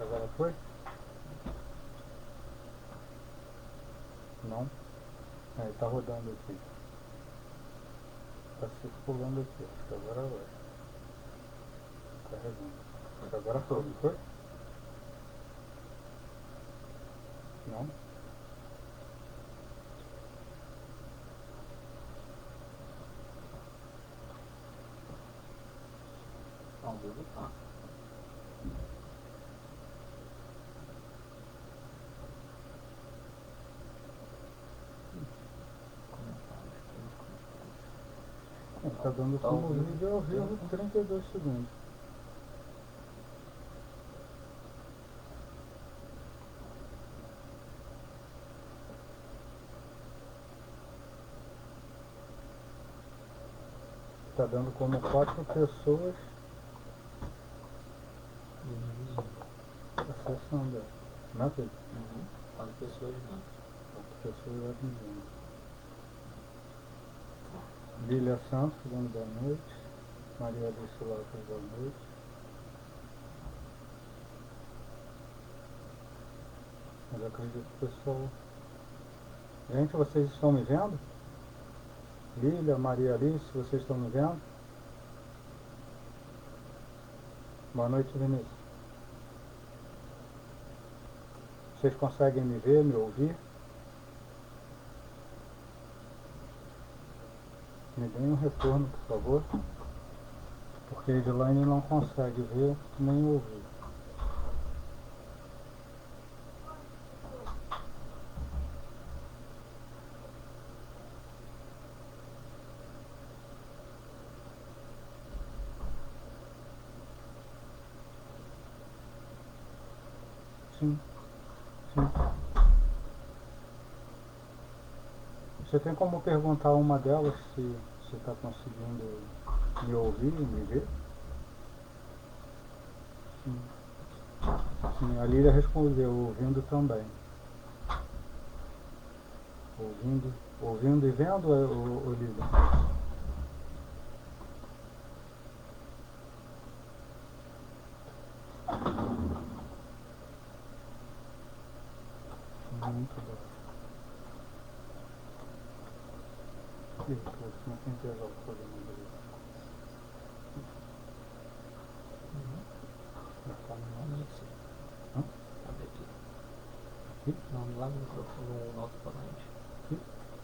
Agora foi? Não? É, tá rodando aqui. Tá circulando aqui. Acho que agora vai. Carregando. Acho que agora foi, não foi? Não? Ao vivo tá. Tá dando Tá como ao vivo. vídeo ao vivo 32 segundos. Tá dando como 4 pessoas acessando. Não é, Pedro? Uhum. 4 pessoas não. 4 pessoas atingindo. Lília Santos, dando boa noite. Maria Alice Lopes, boa noite. Mas acredito que o pessoal... Gente, vocês estão me vendo? Lília, Maria Alice, vocês estão me vendo? Boa noite, Vinícius. Vocês conseguem me ver, me ouvir? Me deem um retorno, por favor. Porque a Edilane não consegue ver nem ouvir. Sim, sim. Você tem como perguntar a uma delas se está conseguindo me ouvir e me ver? Sim. Sim, a Lília respondeu, ouvindo também. Ouvindo e vendo, o Lília? Muito bom. Ih, pô, não tem que pegar o programa dele. Tá no Mix. Hã? Abre aqui. Aqui? Não, lá no microfone, no alto-falante. Aqui?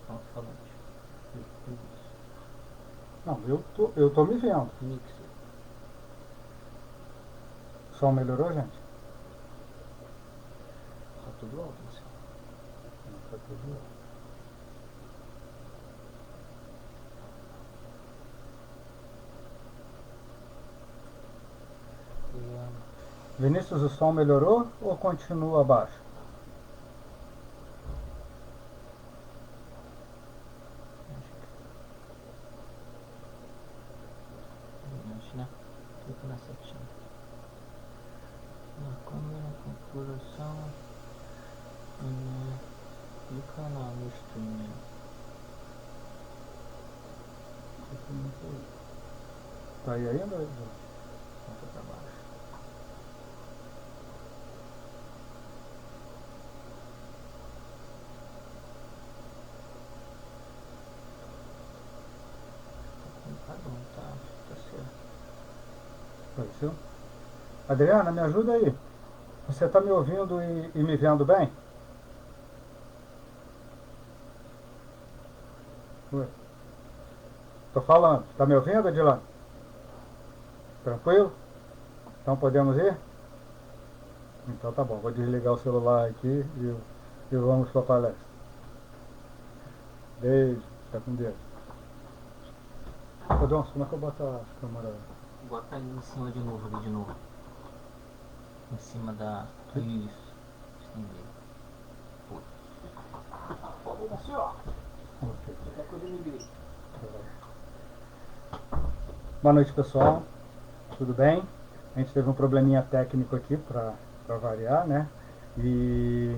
Alto-falante. Isso. Não, eu tô me vendo. Mix. O som melhorou, gente? Tá tudo alto, assim. Tá tudo bom. Vinícius, o som melhorou ou continua baixo? Acho, né? Clica na setinha. Na câmera, configuração. Clica no stream. Tá aí ainda? Conta pra baixo. Tá certo. Apareceu? Adriana, me ajuda aí. Você tá me ouvindo e me vendo bem? Oi. Tô falando. Tá me ouvindo, Adilane? Tranquilo? Então podemos ir? Então tá bom. Vou desligar o celular aqui e vamos pra palestra. Beijo. Fica com Deus. Ô, Donso, como é que eu boto a câmera? Bota ali em cima de novo, ali de novo. Em cima da... Isso. Estender. Foi. Assim, ó. Ok. Qualquer coisa me grita. Boa noite, pessoal. Tudo bem? A gente teve um probleminha técnico aqui para variar, né? E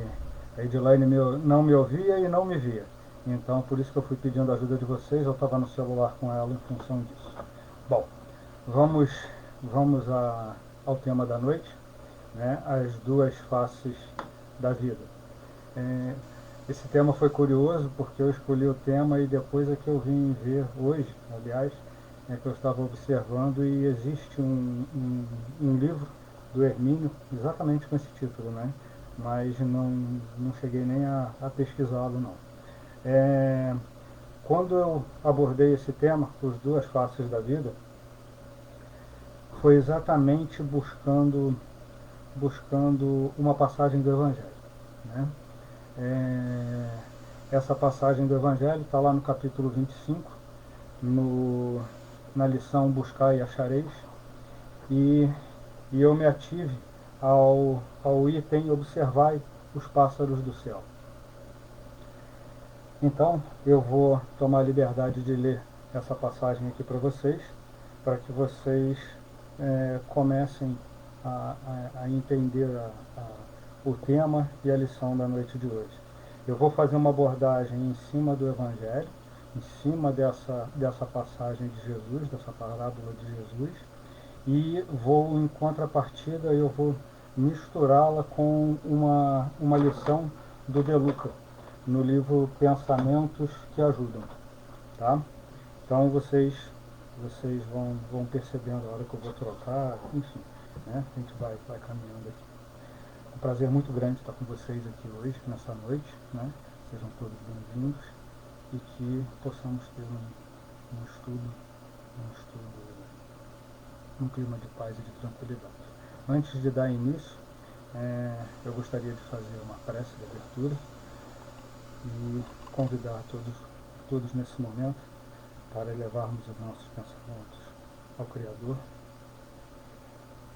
a Edilane não me ouvia e não me via. Então, por isso que eu fui pedindo a ajuda de vocês. Eu estava no celular com ela em função disso. Bom, vamos ao tema da noite. né, as duas faces da vida. Esse tema foi curioso porque eu escolhi o tema e depois é que eu vim ver hoje, aliás, é que eu estava observando e existe um livro do Hermínio exatamente com esse título, né? Mas não cheguei nem a pesquisá-lo, não. Quando eu abordei esse tema, as duas faces da vida, foi exatamente buscando uma passagem do Evangelho, né? Essa passagem do Evangelho está lá no capítulo 25, na lição Buscar e Achareis, e eu me ative ao item Observai os pássaros do céu. Então, eu vou tomar a liberdade de ler essa passagem aqui para que vocês comecem a entender o tema e a lição da noite de hoje. Eu vou fazer uma abordagem em cima do Evangelho, em cima dessa passagem de Jesus, dessa parábola de Jesus, e vou, em contrapartida, eu vou misturá-la com uma lição do De Luca, no livro Pensamentos que Ajudam. Tá? Então vocês vão percebendo a hora que eu vou trocar, enfim, né? A gente vai caminhando aqui. É um prazer muito grande estar com vocês aqui hoje, nessa noite, né? Sejam todos bem-vindos e que possamos ter um estudo num clima de paz e de tranquilidade. Antes de dar início, eu gostaria de fazer uma prece de abertura e convidar todos nesse momento para elevarmos os nossos pensamentos ao Criador.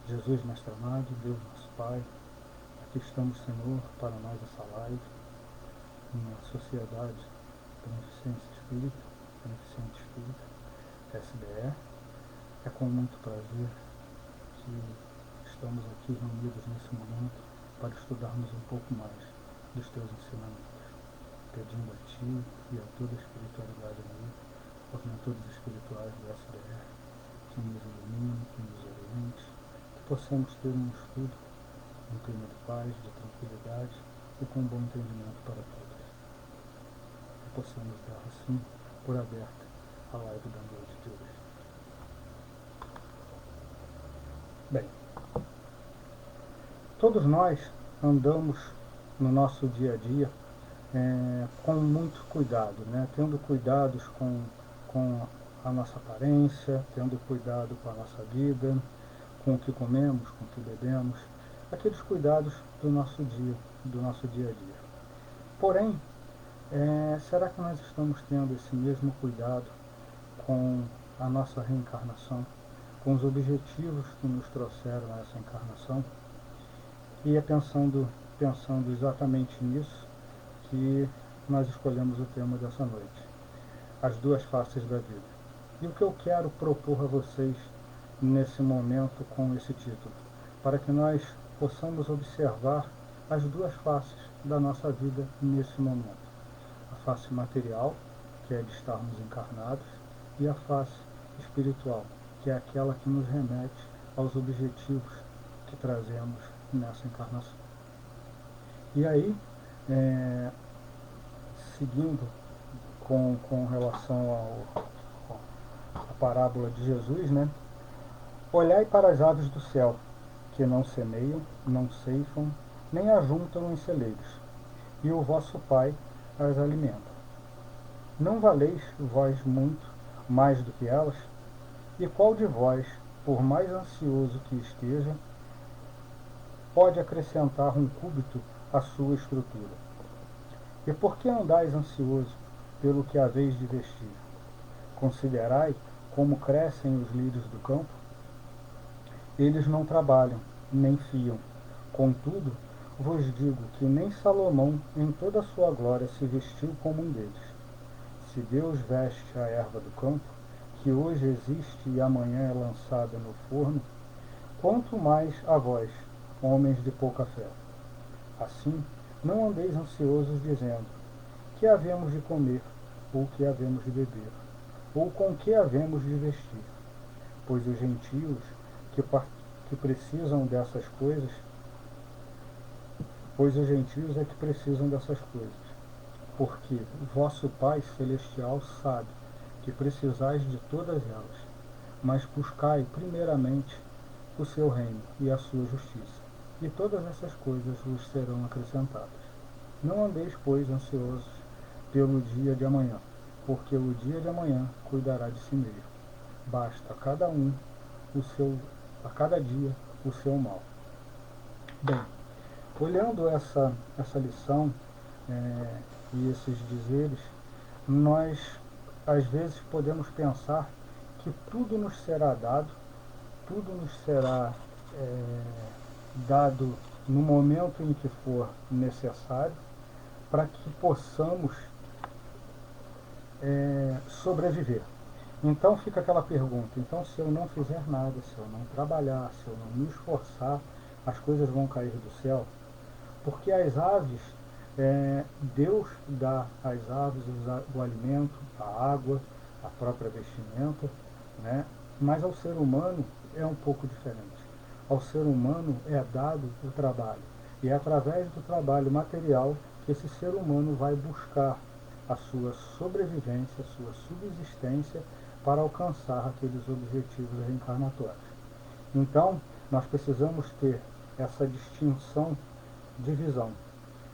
Jesus, Mestre amado, Deus nosso Pai, aqui estamos, Senhor, para mais essa live, uma sociedade Beneficente Espírita, SBE. É com muito prazer que estamos aqui reunidos nesse momento para estudarmos um pouco mais dos Teus ensinamentos, pedindo a Ti e a toda a espiritualidade amiga, aos mentores espirituais do SBR, que nos ilumine, que nos oriente, que possamos ter um estudo, um clima de paz, de tranquilidade e com um bom entendimento para todos. Que possamos dar assim por aberta a live da noite de hoje. Bem, todos nós andamos no nosso dia a dia com muito cuidado, né? Tendo cuidados com a nossa aparência, tendo cuidado com a nossa vida, com o que comemos, com o que bebemos, aqueles cuidados do nosso dia a dia. Porém, será que nós estamos tendo esse mesmo cuidado com a nossa reencarnação, com os objetivos que nos trouxeram a essa encarnação? E é pensando exatamente nisso que nós escolhemos o tema dessa noite, as duas faces da vida. E o que eu quero propor a vocês nesse momento com esse título, para que nós possamos observar as duas faces da nossa vida nesse momento. A face material, que é de estarmos encarnados, e a face espiritual, que é aquela que nos remete aos objetivos que trazemos nessa encarnação. E aí, seguindo com relação à parábola de Jesus, né? Olhai para as aves do céu, que não semeiam, não ceifam, nem ajuntam em celeiros, e o vosso Pai as alimenta. Não valeis vós muito mais do que elas? E qual de vós, por mais ansioso que esteja, pode acrescentar um cúbito à sua estrutura? E por que andais ansioso pelo que haveis de vestir? Considerai como crescem os lírios do campo? Eles não trabalham, nem fiam. Contudo, vos digo que nem Salomão, em toda a sua glória, se vestiu como um deles. Se Deus veste a erva do campo, que hoje existe e amanhã é lançada no forno, quanto mais a vós, homens de pouca fé. Assim, não andeis ansiosos dizendo, que havemos de comer, ou que havemos de beber, ou com que havemos de vestir. Pois os gentios que precisam dessas coisas pois os gentios é que precisam dessas coisas. Porque o vosso Pai Celestial sabe que precisais de todas elas, mas buscai primeiramente o seu reino e a sua justiça, e todas essas coisas vos serão acrescentadas. Não andeis, pois, ansiosos pelo dia de amanhã, porque o dia de amanhã cuidará de si mesmo. Basta a cada dia o seu mal. Bem, olhando essa lição e esses dizeres, nós às vezes podemos pensar que tudo nos será dado, tudo nos será dado no momento em que for necessário, para que possamos sobreviver. Então fica aquela pergunta, então se eu não fizer nada, se eu não trabalhar, se eu não me esforçar, as coisas vão cair do céu? Porque as aves, Deus dá às aves o alimento, a água, a própria vestimenta, né? Mas ao ser humano é um pouco diferente. Ao ser humano é dado o trabalho. E é através do trabalho material que esse ser humano vai buscar a sua sobrevivência, a sua subsistência para alcançar aqueles objetivos reencarnatórios. Então, nós precisamos ter essa distinção de visão,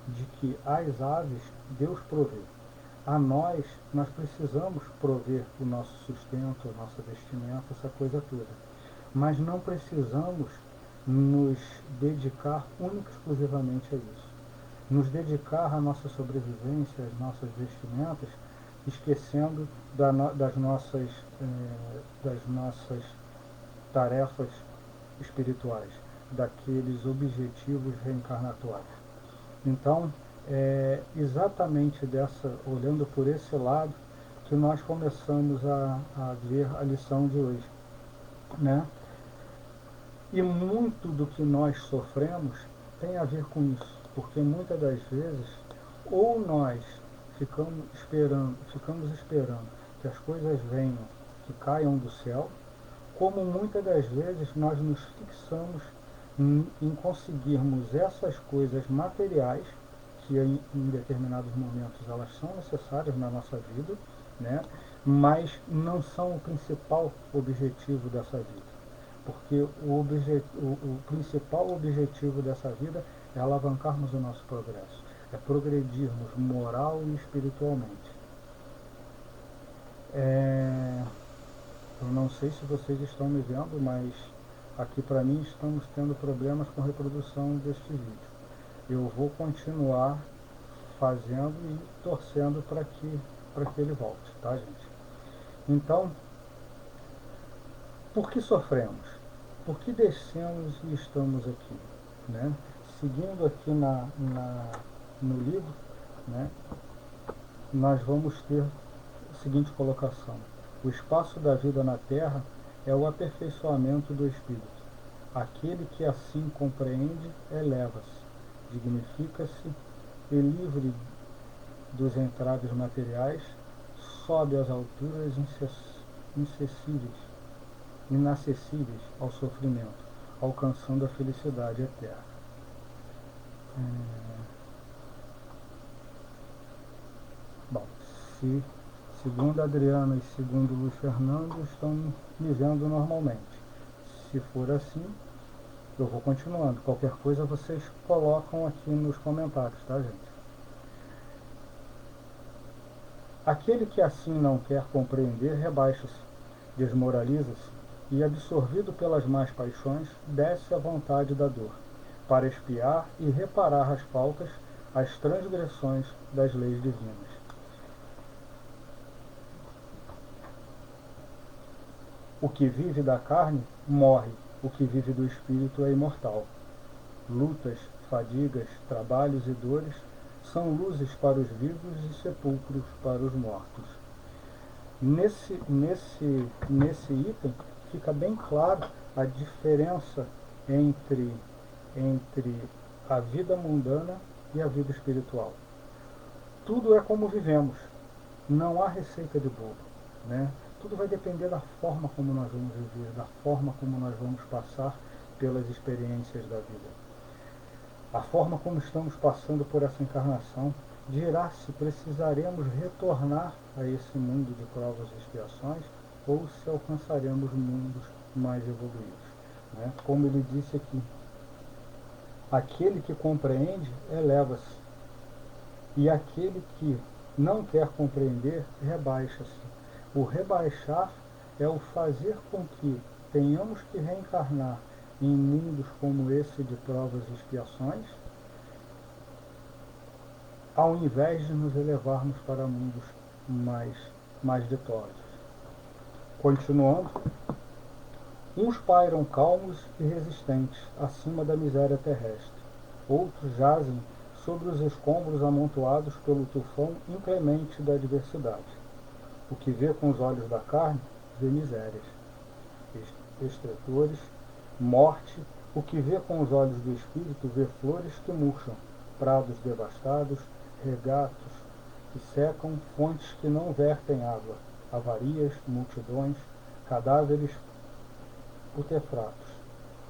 de que às aves Deus provê. A nós precisamos prover o nosso sustento, a nossa vestimenta, essa coisa toda. Mas não precisamos nos dedicar única e exclusivamente a isso. Nos dedicar à nossa sobrevivência, às nossas vestimentas, esquecendo das nossas tarefas espirituais, daqueles objetivos reencarnatórios. Então, é exatamente olhando por esse lado, que nós começamos a ver a lição de hoje, né? E muito do que nós sofremos tem a ver com isso, porque muitas das vezes, ou nós ficamos esperando que as coisas venham, que caiam do céu, como muitas das vezes nós nos fixamos em conseguirmos essas coisas materiais, que em determinados momentos elas são necessárias na nossa vida, né? Mas não são o principal objetivo dessa vida. Porque o principal objetivo dessa vida é alavancarmos o nosso progresso, é progredirmos moral e espiritualmente. Eu não sei se vocês estão me vendo, mas aqui para mim estamos tendo problemas com a reprodução deste vídeo. Eu vou continuar fazendo e torcendo para que ele volte, tá, gente? Então, por que sofremos? Por que descemos e estamos aqui? Né? Seguindo aqui no livro, né, nós vamos ter a seguinte colocação. O espaço da vida na Terra é o aperfeiçoamento do espírito. Aquele que assim compreende, eleva-se, dignifica-se e, livre dos entraves materiais, sobe às alturas inacessíveis ao sofrimento, alcançando a felicidade eterna. Bom, se segundo a Adriana e segundo o Luiz Fernando estão me vendo normalmente. Se for assim, eu vou continuando. Qualquer coisa vocês colocam aqui nos comentários, tá, gente? Aquele que assim não quer compreender, rebaixa-se, desmoraliza-se e, absorvido pelas más paixões, desce à vontade da dor, para expiar e reparar as faltas, as transgressões das leis divinas. O que vive da carne, morre. O que vive do espírito é imortal. Lutas, fadigas, trabalhos e dores são luzes para os vivos e sepulcros para os mortos. Nesse item fica bem claro a diferença entre a vida mundana e a vida espiritual. Tudo é como vivemos. Não há receita de bolo, né? Tudo vai depender da forma como nós vamos viver, da forma como nós vamos passar pelas experiências da vida. a forma como estamos passando por essa encarnação dirá se precisaremos retornar a esse mundo de provas e expiações ou se alcançaremos mundos mais evoluídos, né? Como ele disse aqui, aquele que compreende eleva-se, e aquele que não quer compreender rebaixa-se. O rebaixar é o fazer com que tenhamos que reencarnar em mundos como esse de provas e expiações, ao invés de nos elevarmos para mundos mais ditosos. Continuando, uns pairam calmos e resistentes acima da miséria terrestre, outros jazem sobre os escombros amontoados pelo tufão inclemente da adversidade. O que vê com os olhos da carne, vê misérias, estretores, morte. O que vê com os olhos do espírito, vê flores que murcham, prados devastados, regatos que secam, fontes que não vertem água, avarias, multidões, cadáveres putrefatos.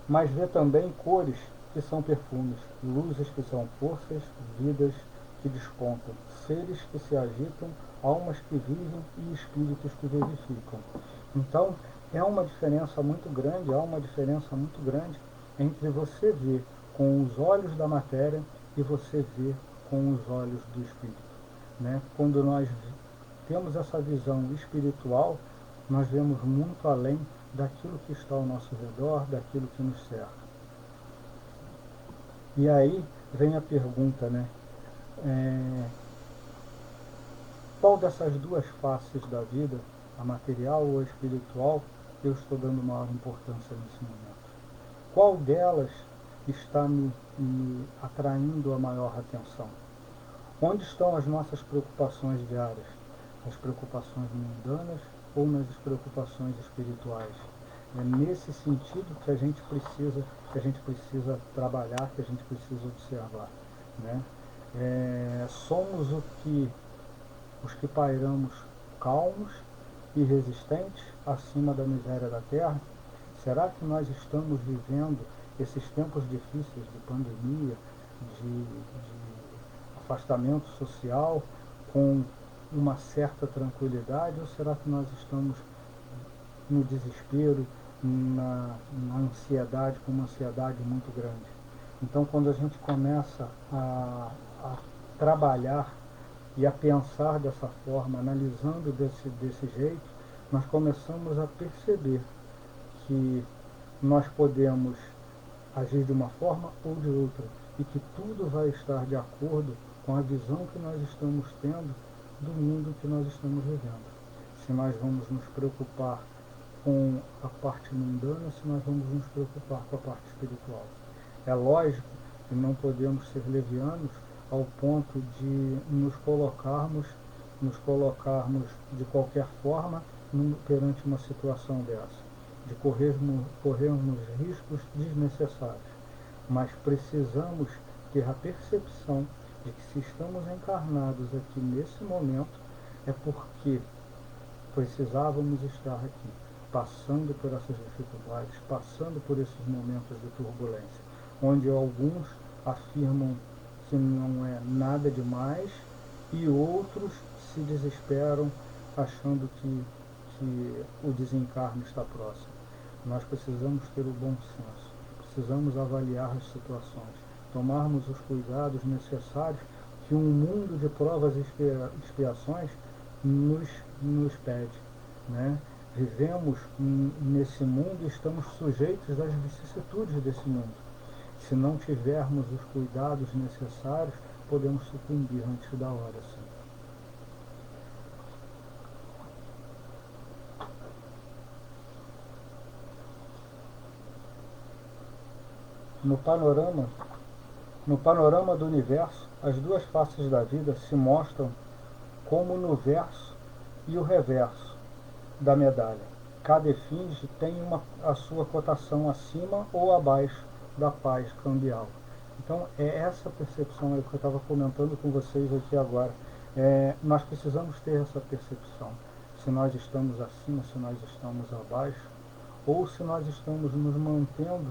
Mas vê também cores que são perfumes, luzes que são forças, vidas que despontam, seres que se agitam, almas que vivem e espíritos que vivificam. Então, há uma diferença muito grande entre você ver com os olhos da matéria e você ver com os olhos do espírito, né? Quando nós temos essa visão espiritual, nós vemos muito além daquilo que está ao nosso redor, daquilo que nos cerca. E aí vem a pergunta, né? Qual dessas duas faces da vida, a material ou a espiritual, eu estou dando maior importância nesse momento? Qual delas está me atraindo a maior atenção? Onde estão as nossas preocupações diárias? As preocupações mundanas ou nas preocupações espirituais? É nesse sentido que a gente precisa trabalhar, que a gente precisa observar, né? Somos os que pairamos calmos e resistentes acima da miséria da terra? Será que nós estamos vivendo esses tempos difíceis de pandemia, de afastamento social, com uma certa tranquilidade, ou será que nós estamos no desespero, na ansiedade, com uma ansiedade muito grande? Então, quando a gente começa a trabalhar e a pensar dessa forma, analisando desse jeito, nós começamos a perceber que nós podemos agir de uma forma ou de outra e que tudo vai estar de acordo com a visão que nós estamos tendo do mundo que nós estamos vivendo. Se nós vamos nos preocupar com a parte mundana, se nós vamos nos preocupar com a parte espiritual. É lógico que não podemos ser levianos ao ponto de nos colocarmos de qualquer forma perante uma situação dessa, de corrermos riscos desnecessários. Mas precisamos ter a percepção de que se estamos encarnados aqui nesse momento é porque precisávamos estar aqui, passando por essas dificuldades, passando por esses momentos de turbulência, onde alguns afirmam que não é nada demais e outros se desesperam achando que o desencarne está próximo. Nós precisamos ter o bom senso, precisamos avaliar as situações, tomarmos os cuidados necessários que um mundo de provas e expiações nos pede, né? Vivemos nesse mundo e estamos sujeitos às vicissitudes desse mundo. Se não tivermos os cuidados necessários, podemos sucumbir antes da hora, sim. No panorama do universo, as duas faces da vida se mostram como no verso e o reverso da medalha. Cada efígie tem a sua cotação acima ou abaixo da paz cambial. Então, é essa percepção que eu estava comentando com vocês aqui agora. Nós precisamos ter essa percepção. Se nós estamos acima, se nós estamos abaixo, ou se nós estamos nos mantendo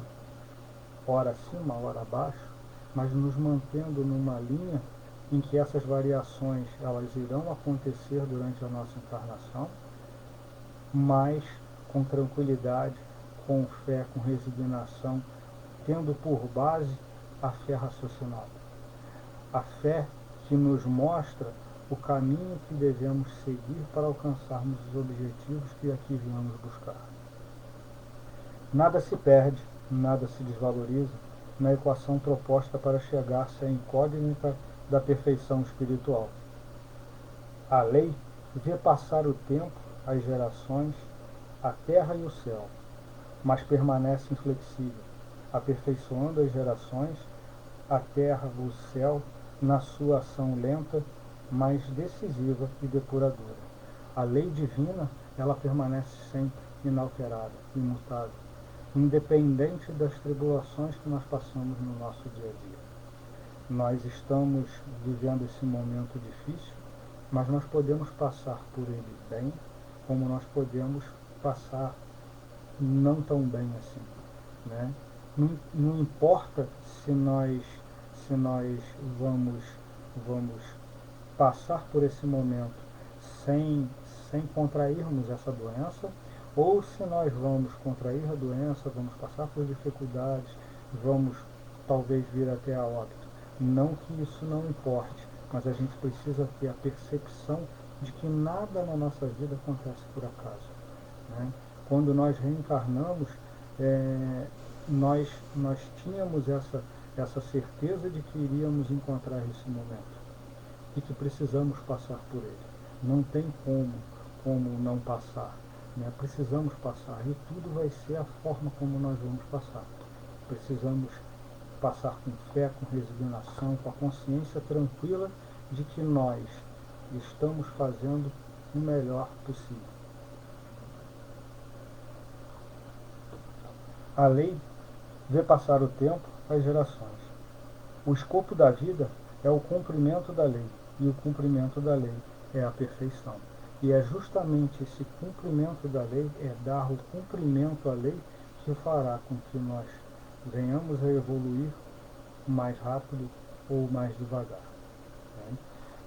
ora acima, ora abaixo, mas nos mantendo numa linha em que essas variações elas irão acontecer durante a nossa encarnação, mas com tranquilidade, com fé, com resignação, tendo por base a fé raciocinada. A fé que nos mostra o caminho que devemos seguir para alcançarmos os objetivos que aqui viemos buscar. Nada se perde, nada se desvaloriza na equação proposta para chegar-se à incógnita da perfeição espiritual. A lei vê passar o tempo, as gerações, a terra e o céu, mas permanece inflexível, aperfeiçoando as gerações, a terra, o céu, na sua ação lenta, mas decisiva e depuradora. A lei divina, ela permanece sempre inalterada, imutável, independente das tribulações que nós passamos no nosso dia a dia. Nós estamos vivendo esse momento difícil, mas nós podemos passar por ele bem, como nós podemos passar não tão bem assim, né? Não importa se nós vamos passar por esse momento sem contrairmos essa doença, ou se nós vamos contrair a doença, vamos passar por dificuldades, vamos talvez vir até a óbito. Não que isso não importe, mas a gente precisa ter a percepção de que nada na nossa vida acontece por acaso, né? Quando nós reencarnamos, nós tínhamos essa certeza de que iríamos encontrar esse momento e que precisamos passar por ele. Não tem como não passar, né? Precisamos passar e tudo vai ser a forma como nós vamos passar. Precisamos passar com fé, com resignação, com a consciência tranquila de que nós estamos fazendo o melhor possível. A lei vê passar o tempo, as gerações. O escopo da vida é o cumprimento da lei, e o cumprimento da lei é a perfeição. E é justamente esse cumprimento da lei, é dar o cumprimento à lei, que fará com que nós venhamos a evoluir mais rápido ou mais devagar,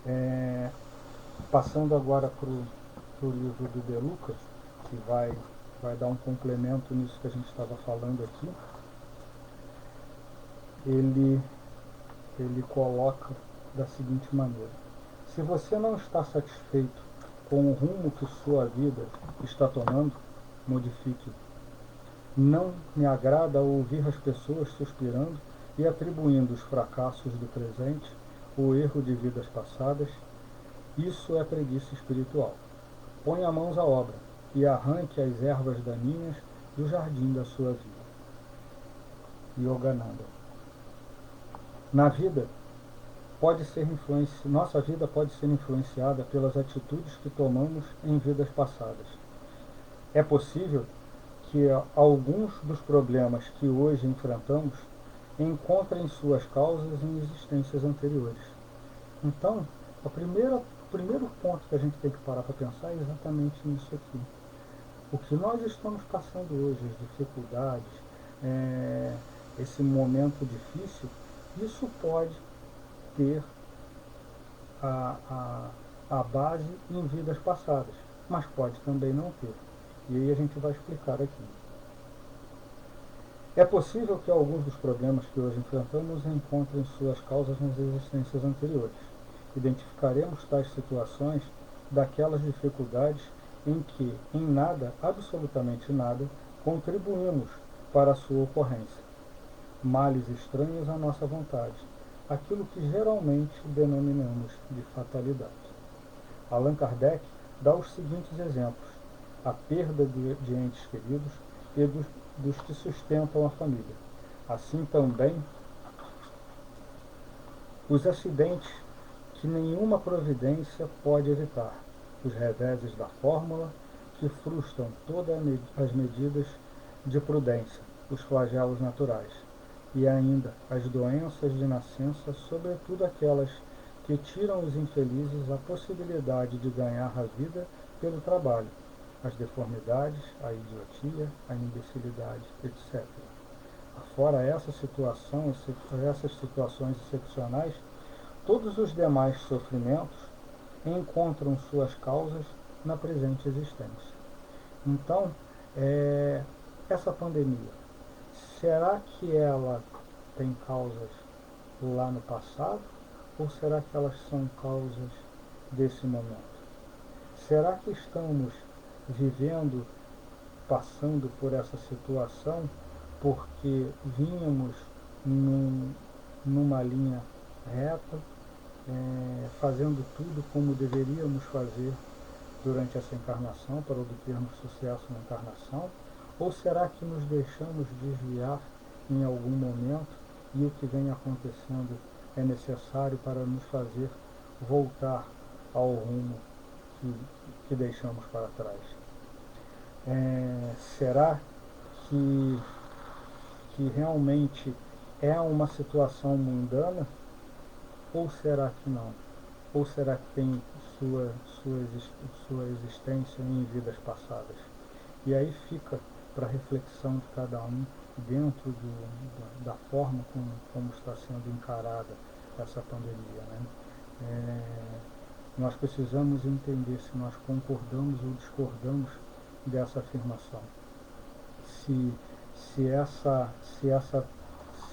né? Passando agora para o livro do De Lucas, que vai dar um complemento nisso que a gente estava falando aqui. Ele coloca da seguinte maneira: se você não está satisfeito com o rumo que sua vida está tomando, modifique-o. Não me agrada ouvir as pessoas suspirando e atribuindo os fracassos do presente, o erro de vidas passadas. Isso é preguiça espiritual. Ponha mãos à obra e arranque as ervas daninhas do jardim da sua vida. Yogananda. Nossa vida pode ser influenciada pelas atitudes que tomamos em vidas passadas. É possível que alguns dos problemas que hoje enfrentamos encontrem suas causas em existências anteriores. Então, o primeiro ponto que a gente tem que parar para pensar é exatamente nisso aqui. O que nós estamos passando hoje, as dificuldades, esse momento difícil, isso pode ter a base em vidas passadas, mas pode também não ter. E aí a gente vai explicar aqui. É possível que alguns dos problemas que hoje enfrentamos encontrem suas causas nas existências anteriores. Identificaremos tais situações daquelas dificuldades em que, em nada, absolutamente nada, contribuímos para a sua ocorrência. Males estranhos à nossa vontade, aquilo que geralmente denominamos de fatalidade. Allan Kardec dá os seguintes exemplos: a perda de entes queridos e dos que sustentam a família. Assim também os acidentes que nenhuma providência pode evitar, os reveses da fórmula que frustram todas as medidas de prudência, os flagelos naturais, e ainda as doenças de nascença, sobretudo aquelas que tiram os infelizes a possibilidade de ganhar a vida pelo trabalho, as deformidades, a idiotia, a imbecilidade, etc. fora essa situação, essas situações excepcionais, todos os demais sofrimentos encontram suas causas na presente existência. Então, essa pandemia, será que ela tem causas lá no passado ou será que elas são causas desse momento? Será que estamos vivendo, passando por essa situação porque vínhamos numa linha reta, fazendo tudo como deveríamos fazer durante essa encarnação para obtermos sucesso na encarnação? Ou será que nos deixamos desviar em algum momento e o que vem acontecendo é necessário para nos fazer voltar ao rumo que deixamos para trás? Será que, que realmente é uma situação mundana ou será que não? Ou será que tem sua existência em vidas passadas? E aí fica para reflexão de cada um dentro da forma como está sendo encarada essa pandemia, né? Nós precisamos entender se nós concordamos ou discordamos dessa afirmação. Se, se, essa, se, essa,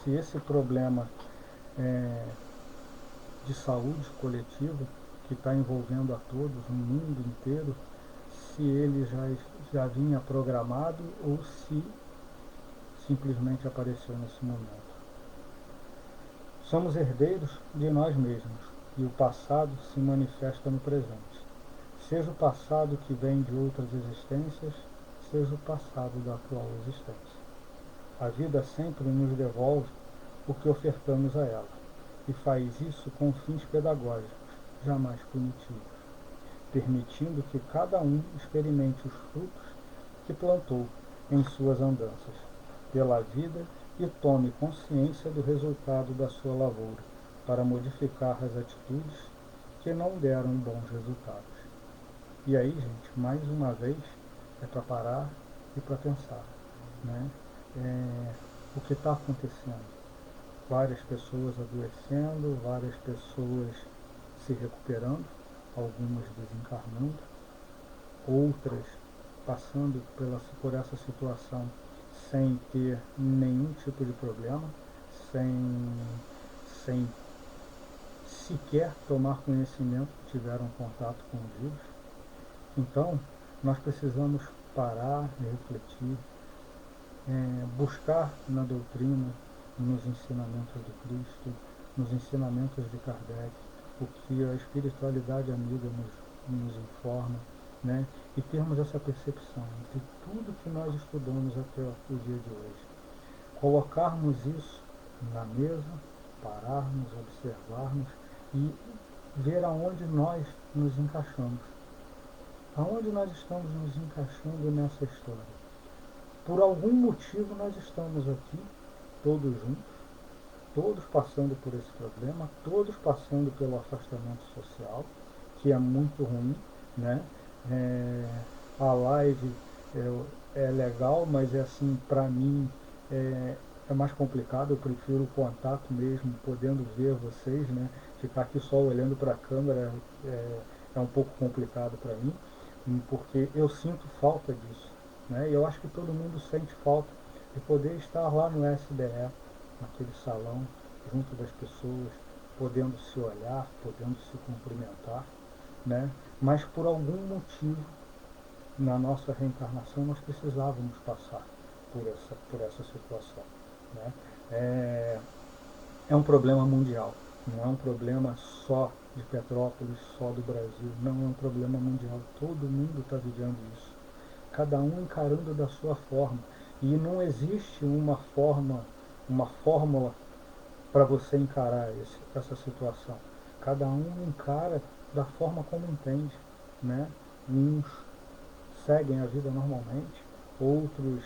se esse problema de saúde coletiva que está envolvendo a todos, o mundo inteiro, se ele já vinha programado ou se simplesmente apareceu nesse momento. Somos herdeiros de nós mesmos e o passado se manifesta no presente. Seja o passado que vem de outras existências, seja o passado da atual existência. A vida sempre nos devolve o que ofertamos a ela e faz isso com fins pedagógicos, jamais punitivos, permitindo que cada um experimente os frutos que plantou em suas andanças pela vida e tome consciência do resultado da sua lavoura para modificar as atitudes que não deram bons resultados. E aí, gente, mais uma vez, é para parar e para pensar, né? O que está acontecendo? Várias pessoas adoecendo, várias pessoas se recuperando, algumas desencarnando, outras passando por essa situação sem ter nenhum tipo de problema, sem sequer tomar conhecimento que tiveram contato com o vírus. Então, nós precisamos parar, refletir, buscar na doutrina, nos ensinamentos do Cristo, nos ensinamentos de Kardec, o que a espiritualidade amiga nos informa, né? E termos essa percepção de tudo que nós estudamos até o dia de hoje. Colocarmos isso na mesa, pararmos, observarmos e ver aonde nós nos encaixamos. Aonde nós estamos nos encaixando nessa história. Por algum motivo nós estamos aqui, todos juntos, todos passando por esse problema, todos passando pelo afastamento social, que é muito ruim, né? A live é legal, mas assim, para mim é mais complicado, eu prefiro o contato mesmo, podendo ver vocês, né? Ficar aqui só olhando para a câmera é um pouco complicado para mim, porque eu sinto falta disso, né? E eu acho que todo mundo sente falta de poder estar lá no SBE, naquele salão, junto das pessoas, podendo se olhar, podendo se cumprimentar, né? Mas por algum motivo, na nossa reencarnação, nós precisávamos passar por essa situação, né? É um problema mundial, não é um problema só de Petrópolis, só do Brasil, não é um problema mundial, todo mundo está vivendo isso, cada um encarando da sua forma, e não existe uma fórmula para você encarar essa situação. Cada um encara da forma como entende, né? Uns seguem a vida normalmente, outros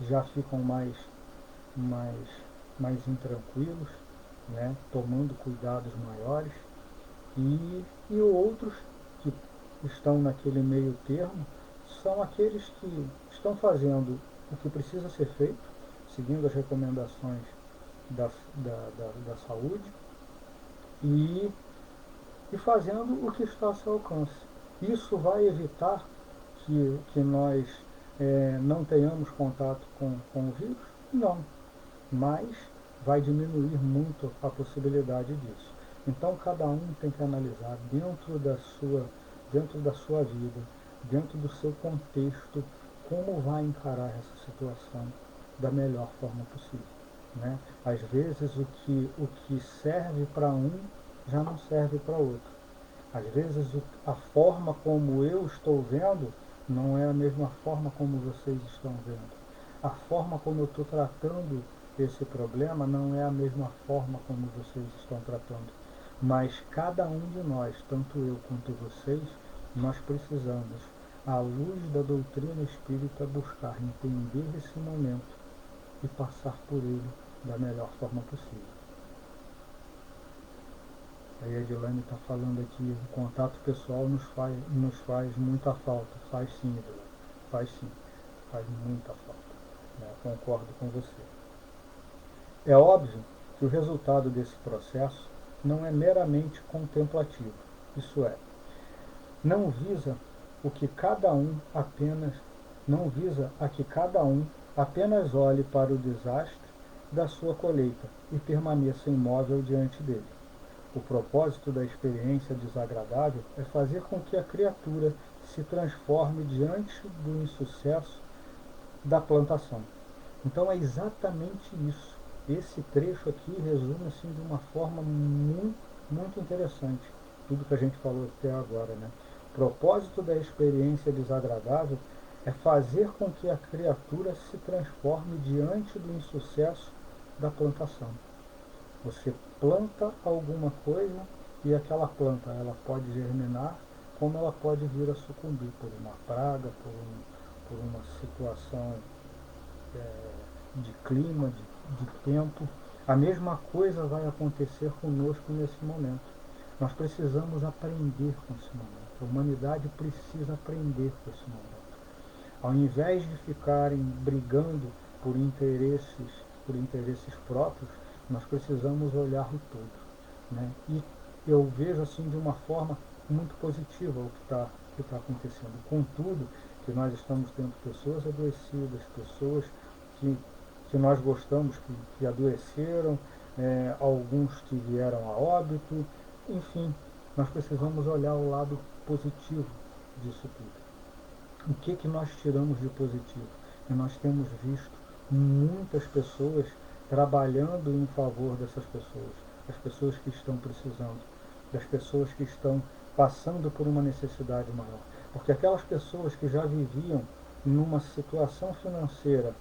já ficam mais intranquilos, né? Tomando cuidados maiores, e outros que estão naquele meio termo são aqueles que estão fazendo o que precisa ser feito, seguindo as recomendações da saúde e, e fazendo o que está ao seu alcance. Isso vai evitar que nós não tenhamos contato com o vírus? Não, mas vai diminuir muito a possibilidade disso. Então cada um tem que analisar dentro da sua vida, dentro do seu contexto, como vai encarar essa situação da melhor forma possível. Né? Às vezes o que serve para um já não serve para outro. Às vezes a forma como eu estou vendo não é a mesma forma como vocês estão vendo. A forma como eu estou tratando esse problema não é a mesma forma como vocês estão tratando. Mas cada um de nós, tanto eu quanto vocês, nós precisamos, à luz da doutrina espírita, buscar entender esse momento e passar por ele da melhor forma possível. Aí a Edilane está falando aqui, o contato pessoal nos faz muita falta. Faz sim, Edilane, faz sim, faz muita falta. Né? Concordo com você. É óbvio que o resultado desse processo não é meramente contemplativo, isso é, não visa o que cada um apenas não visa a que cada um apenas olhe para o desastre da sua colheita e permaneça imóvel diante dele. O propósito da experiência desagradável é fazer com que a criatura se transforme diante do insucesso da plantação. Então é exatamente isso. Esse trecho aqui resume assim, de uma forma muito, muito interessante tudo que a gente falou até agora. Né? O propósito da experiência desagradável é fazer com que a criatura se transforme diante do insucesso da plantação. Você planta alguma coisa e aquela planta ela pode germinar, como ela pode vir a sucumbir por uma praga, por uma situação de clima, de tempo. A mesma coisa vai acontecer conosco nesse momento. Nós precisamos aprender com esse momento. A humanidade precisa aprender com esse momento. Ao invés de ficarem brigando por interesses próprios, nós precisamos olhar o todo. Né? E eu vejo assim de uma forma muito positiva o que está acontecendo. Contudo, que nós estamos tendo pessoas adoecidas, pessoas que nós gostamos que adoeceram, alguns que vieram a óbito, enfim, nós precisamos olhar o lado positivo disso tudo. O que nós tiramos de positivo? E nós temos visto muitas pessoas trabalhando em favor dessas pessoas, das pessoas que estão precisando, das pessoas que estão passando por uma necessidade maior. Porque aquelas pessoas que já viviam numa situação financeira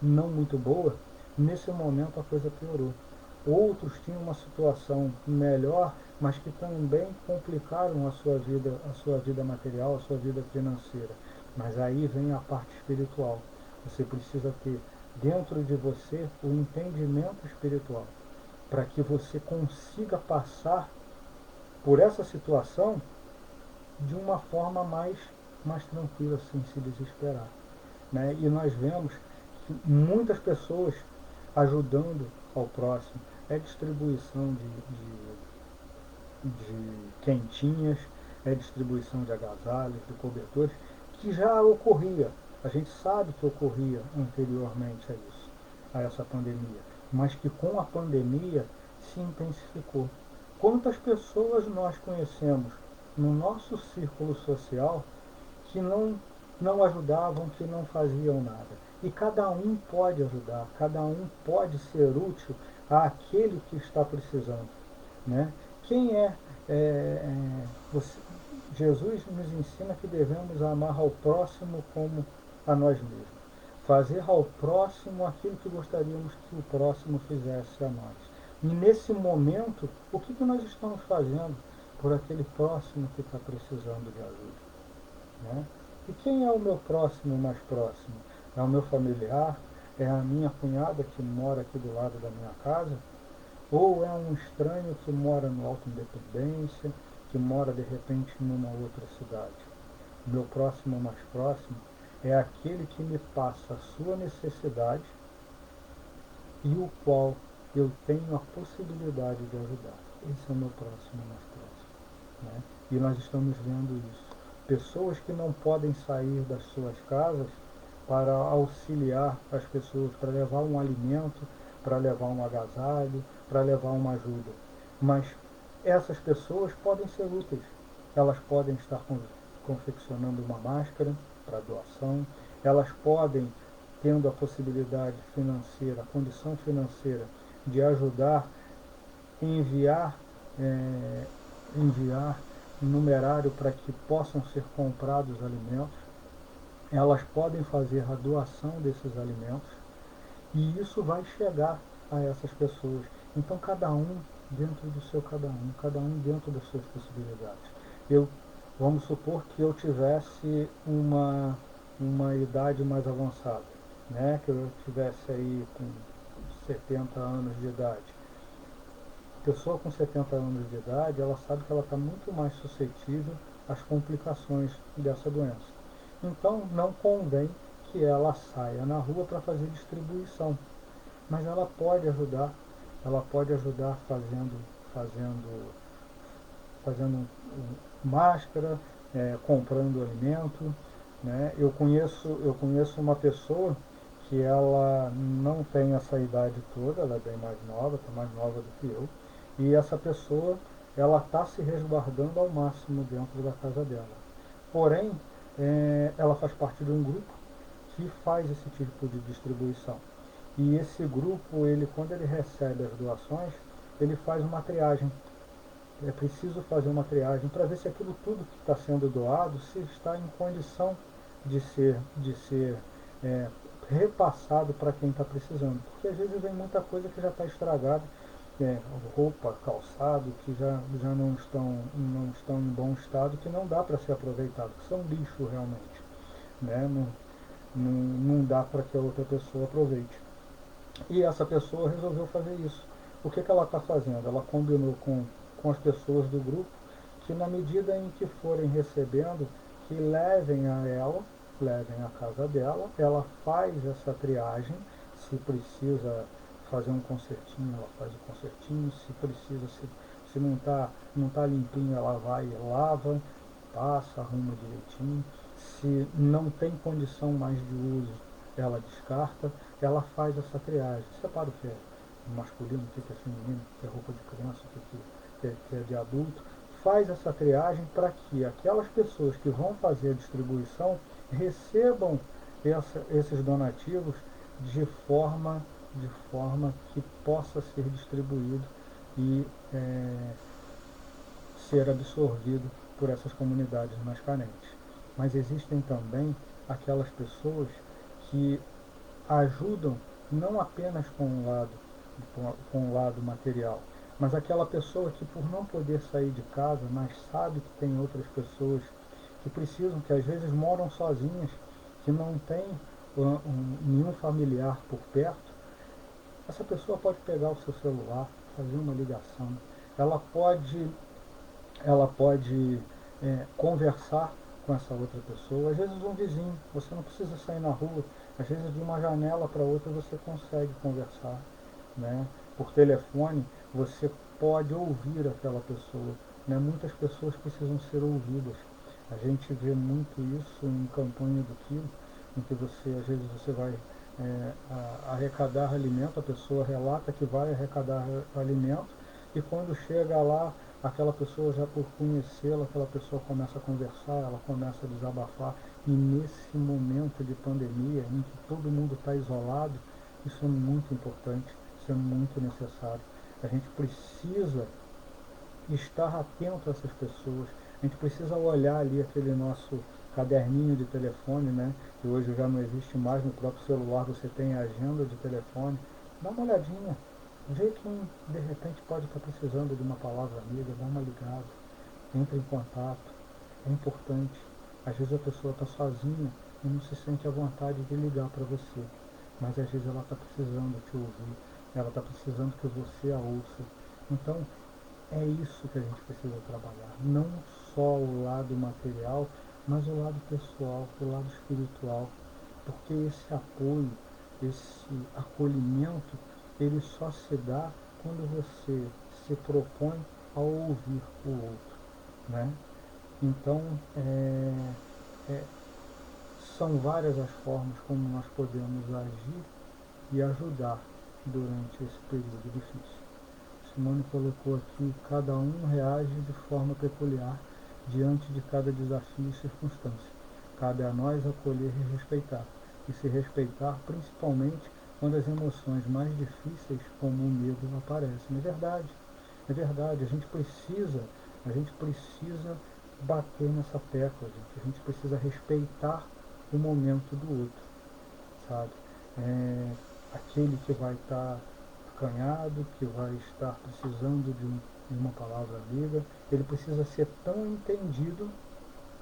não muito boa, nesse momento a coisa piorou. Outros tinham uma situação melhor, mas que também complicaram a sua vida material, a sua vida financeira. Mas aí vem a parte espiritual. Você precisa ter dentro de você o entendimento espiritual, para que você consiga passar por essa situação de uma forma mais tranquila, sem se desesperar. Né? E nós vemos que muitas pessoas ajudando ao próximo, distribuição de quentinhas, distribuição de agasalhos, de cobertores, que já ocorria. A gente sabe que ocorria anteriormente a isso, a essa pandemia, mas que com a pandemia se intensificou. Quantas pessoas nós conhecemos no nosso círculo social que não ajudavam, que não faziam nada? E cada um pode ajudar, cada um pode ser útil àquele que está precisando. Né? Quem Jesus nos ensina que devemos amar ao próximo como a nós mesmos. Fazer ao próximo aquilo que gostaríamos que o próximo fizesse a nós. E nesse momento, o que nós estamos fazendo por aquele próximo que está precisando de ajuda? Né? E quem é o meu próximo mais próximo? É o meu familiar? É a minha cunhada que mora aqui do lado da minha casa? Ou é um estranho que mora no Alto Independência, que mora de repente numa outra cidade? O meu próximo mais próximo é aquele que me passa a sua necessidade e o qual eu tenho a possibilidade de ajudar. Esse é o meu próximo mais próximo, né? E nós estamos vendo isso. Pessoas que não podem sair das suas casas para auxiliar as pessoas, para levar um alimento, para levar um agasalho, para levar uma ajuda. Mas essas pessoas podem ser úteis. Elas podem estar confeccionando uma máscara para doação, elas podem, tendo a possibilidade financeira, a condição financeira de ajudar, enviar, é, enviar numerário para que possam ser comprados alimentos, elas podem fazer a doação desses alimentos e isso vai chegar a essas pessoas. Então cada um dentro do seu cada um dentro das suas possibilidades. Eu, vamos supor que eu tivesse uma idade mais avançada, né? Que eu tivesse aí com 70 anos de idade. A pessoa com 70 anos de idade, ela sabe que ela está muito mais suscetível às complicações dessa doença. Então não convém que ela saia na rua para fazer distribuição, mas ela pode ajudar fazendo máscara, comprando alimento, né? Eu conheço uma pessoa que ela não tem essa idade toda, ela é bem mais nova, está mais nova do que eu, e essa pessoa ela está se resguardando ao máximo dentro da casa dela. Porém, ela faz parte de um grupo que faz esse tipo de distribuição. E esse grupo, quando ele recebe as doações, ele faz uma triagem. É preciso fazer uma triagem para ver se aquilo tudo que está sendo doado se está em condição de ser é, repassado para quem está precisando. Porque às vezes vem muita coisa que já está estragada, roupa, calçado, que já não estão em bom estado, que não dá para ser aproveitado, que são lixo realmente. Né? Não dá para que a outra pessoa aproveite. E essa pessoa resolveu fazer isso. O que ela está fazendo? Ela combinou com as pessoas do grupo que na medida em que forem recebendo, que levem à casa dela, ela faz essa triagem, se precisa fazer um concertinho, ela faz o concertinho, se precisa, se não tá limpinho, ela vai e lava, passa, arruma direitinho, se não tem condição mais de uso, ela descarta, ela faz essa triagem, separa o que é masculino, o que é feminino, o que é roupa de criança, o que é de adulto, faz essa triagem para que aquelas pessoas que vão fazer a distribuição recebam esses donativos de forma, que possa ser distribuído e ser absorvido por essas comunidades mais carentes. Mas existem também aquelas pessoas que ajudam não apenas com o lado material, mas aquela pessoa que por não poder sair de casa, mas sabe que tem outras pessoas que precisam, que às vezes moram sozinhas, que não tem nenhum familiar por perto, essa pessoa pode pegar o seu celular, fazer uma ligação, ela pode conversar com essa outra pessoa, às vezes um vizinho, você não precisa sair na rua, às vezes de uma janela para outra você consegue conversar, né? Por telefone você pode ouvir aquela pessoa, né? Muitas pessoas precisam ser ouvidas, a gente vê muito isso em campanha do quilo, em que às vezes você vai arrecadar alimento, a pessoa relata que vai arrecadar alimento e quando chega lá, aquela pessoa já por conhecê-la, aquela pessoa começa a conversar, ela começa a desabafar e nesse momento de pandemia em que todo mundo está isolado, isso é muito importante, isso é muito necessário. A gente precisa estar atento a essas pessoas, a gente precisa olhar ali aquele nosso caderninho de telefone, né, que hoje já não existe mais, no próprio celular você tem a agenda de telefone, dá uma olhadinha, vê quem de repente pode estar precisando de uma palavra amiga, dá uma ligada, entra em contato, é importante. Às vezes a pessoa está sozinha e não se sente à vontade de ligar para você, mas às vezes ela está precisando te ouvir, ela está precisando que você a ouça. Então é isso que a gente precisa trabalhar, não só o lado material, mas o lado pessoal, o lado espiritual, porque esse apoio, esse acolhimento, ele só se dá quando você se propõe a ouvir o outro, né? Então, é, são várias as formas como nós podemos agir e ajudar durante esse período difícil. Simone colocou aqui, cada um reage de forma peculiar diante de cada desafio e circunstância. Cabe a nós acolher e respeitar, e se respeitar principalmente quando as emoções mais difíceis, como o medo, aparecem. É verdade, a gente precisa bater nessa tecla, gente. A gente precisa respeitar o momento do outro, sabe? É, aquele que vai estar acanhado, que vai estar precisando de uma palavra amiga, ele precisa ser tão entendido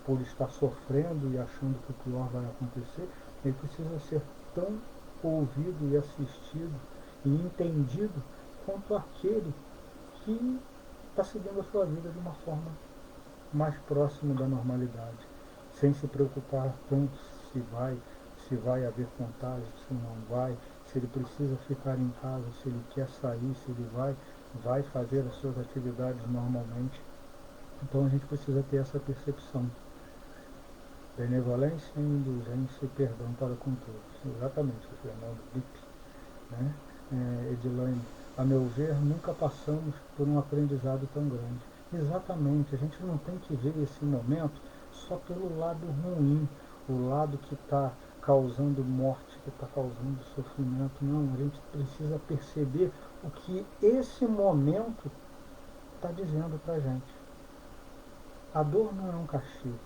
por estar sofrendo e achando que o pior vai acontecer, ele precisa ser tão ouvido e assistido e entendido quanto aquele que está seguindo a sua vida de uma forma mais próxima da normalidade, sem se preocupar tanto se vai haver contágio, se não vai, se ele precisa ficar em casa, se ele quer sair, se ele vai fazer as suas atividades normalmente. Então a gente precisa ter essa percepção. Benevolência, indulgência e perdão para com todos. Exatamente, Fernando Lippe, né? Edilane, a meu ver, nunca passamos por um aprendizado tão grande. Exatamente, a gente não tem que ver esse momento só pelo lado ruim, o lado que está causando morte, que está causando sofrimento. Não, a gente precisa perceber o que esse momento está dizendo para a gente. A dor não é um castigo,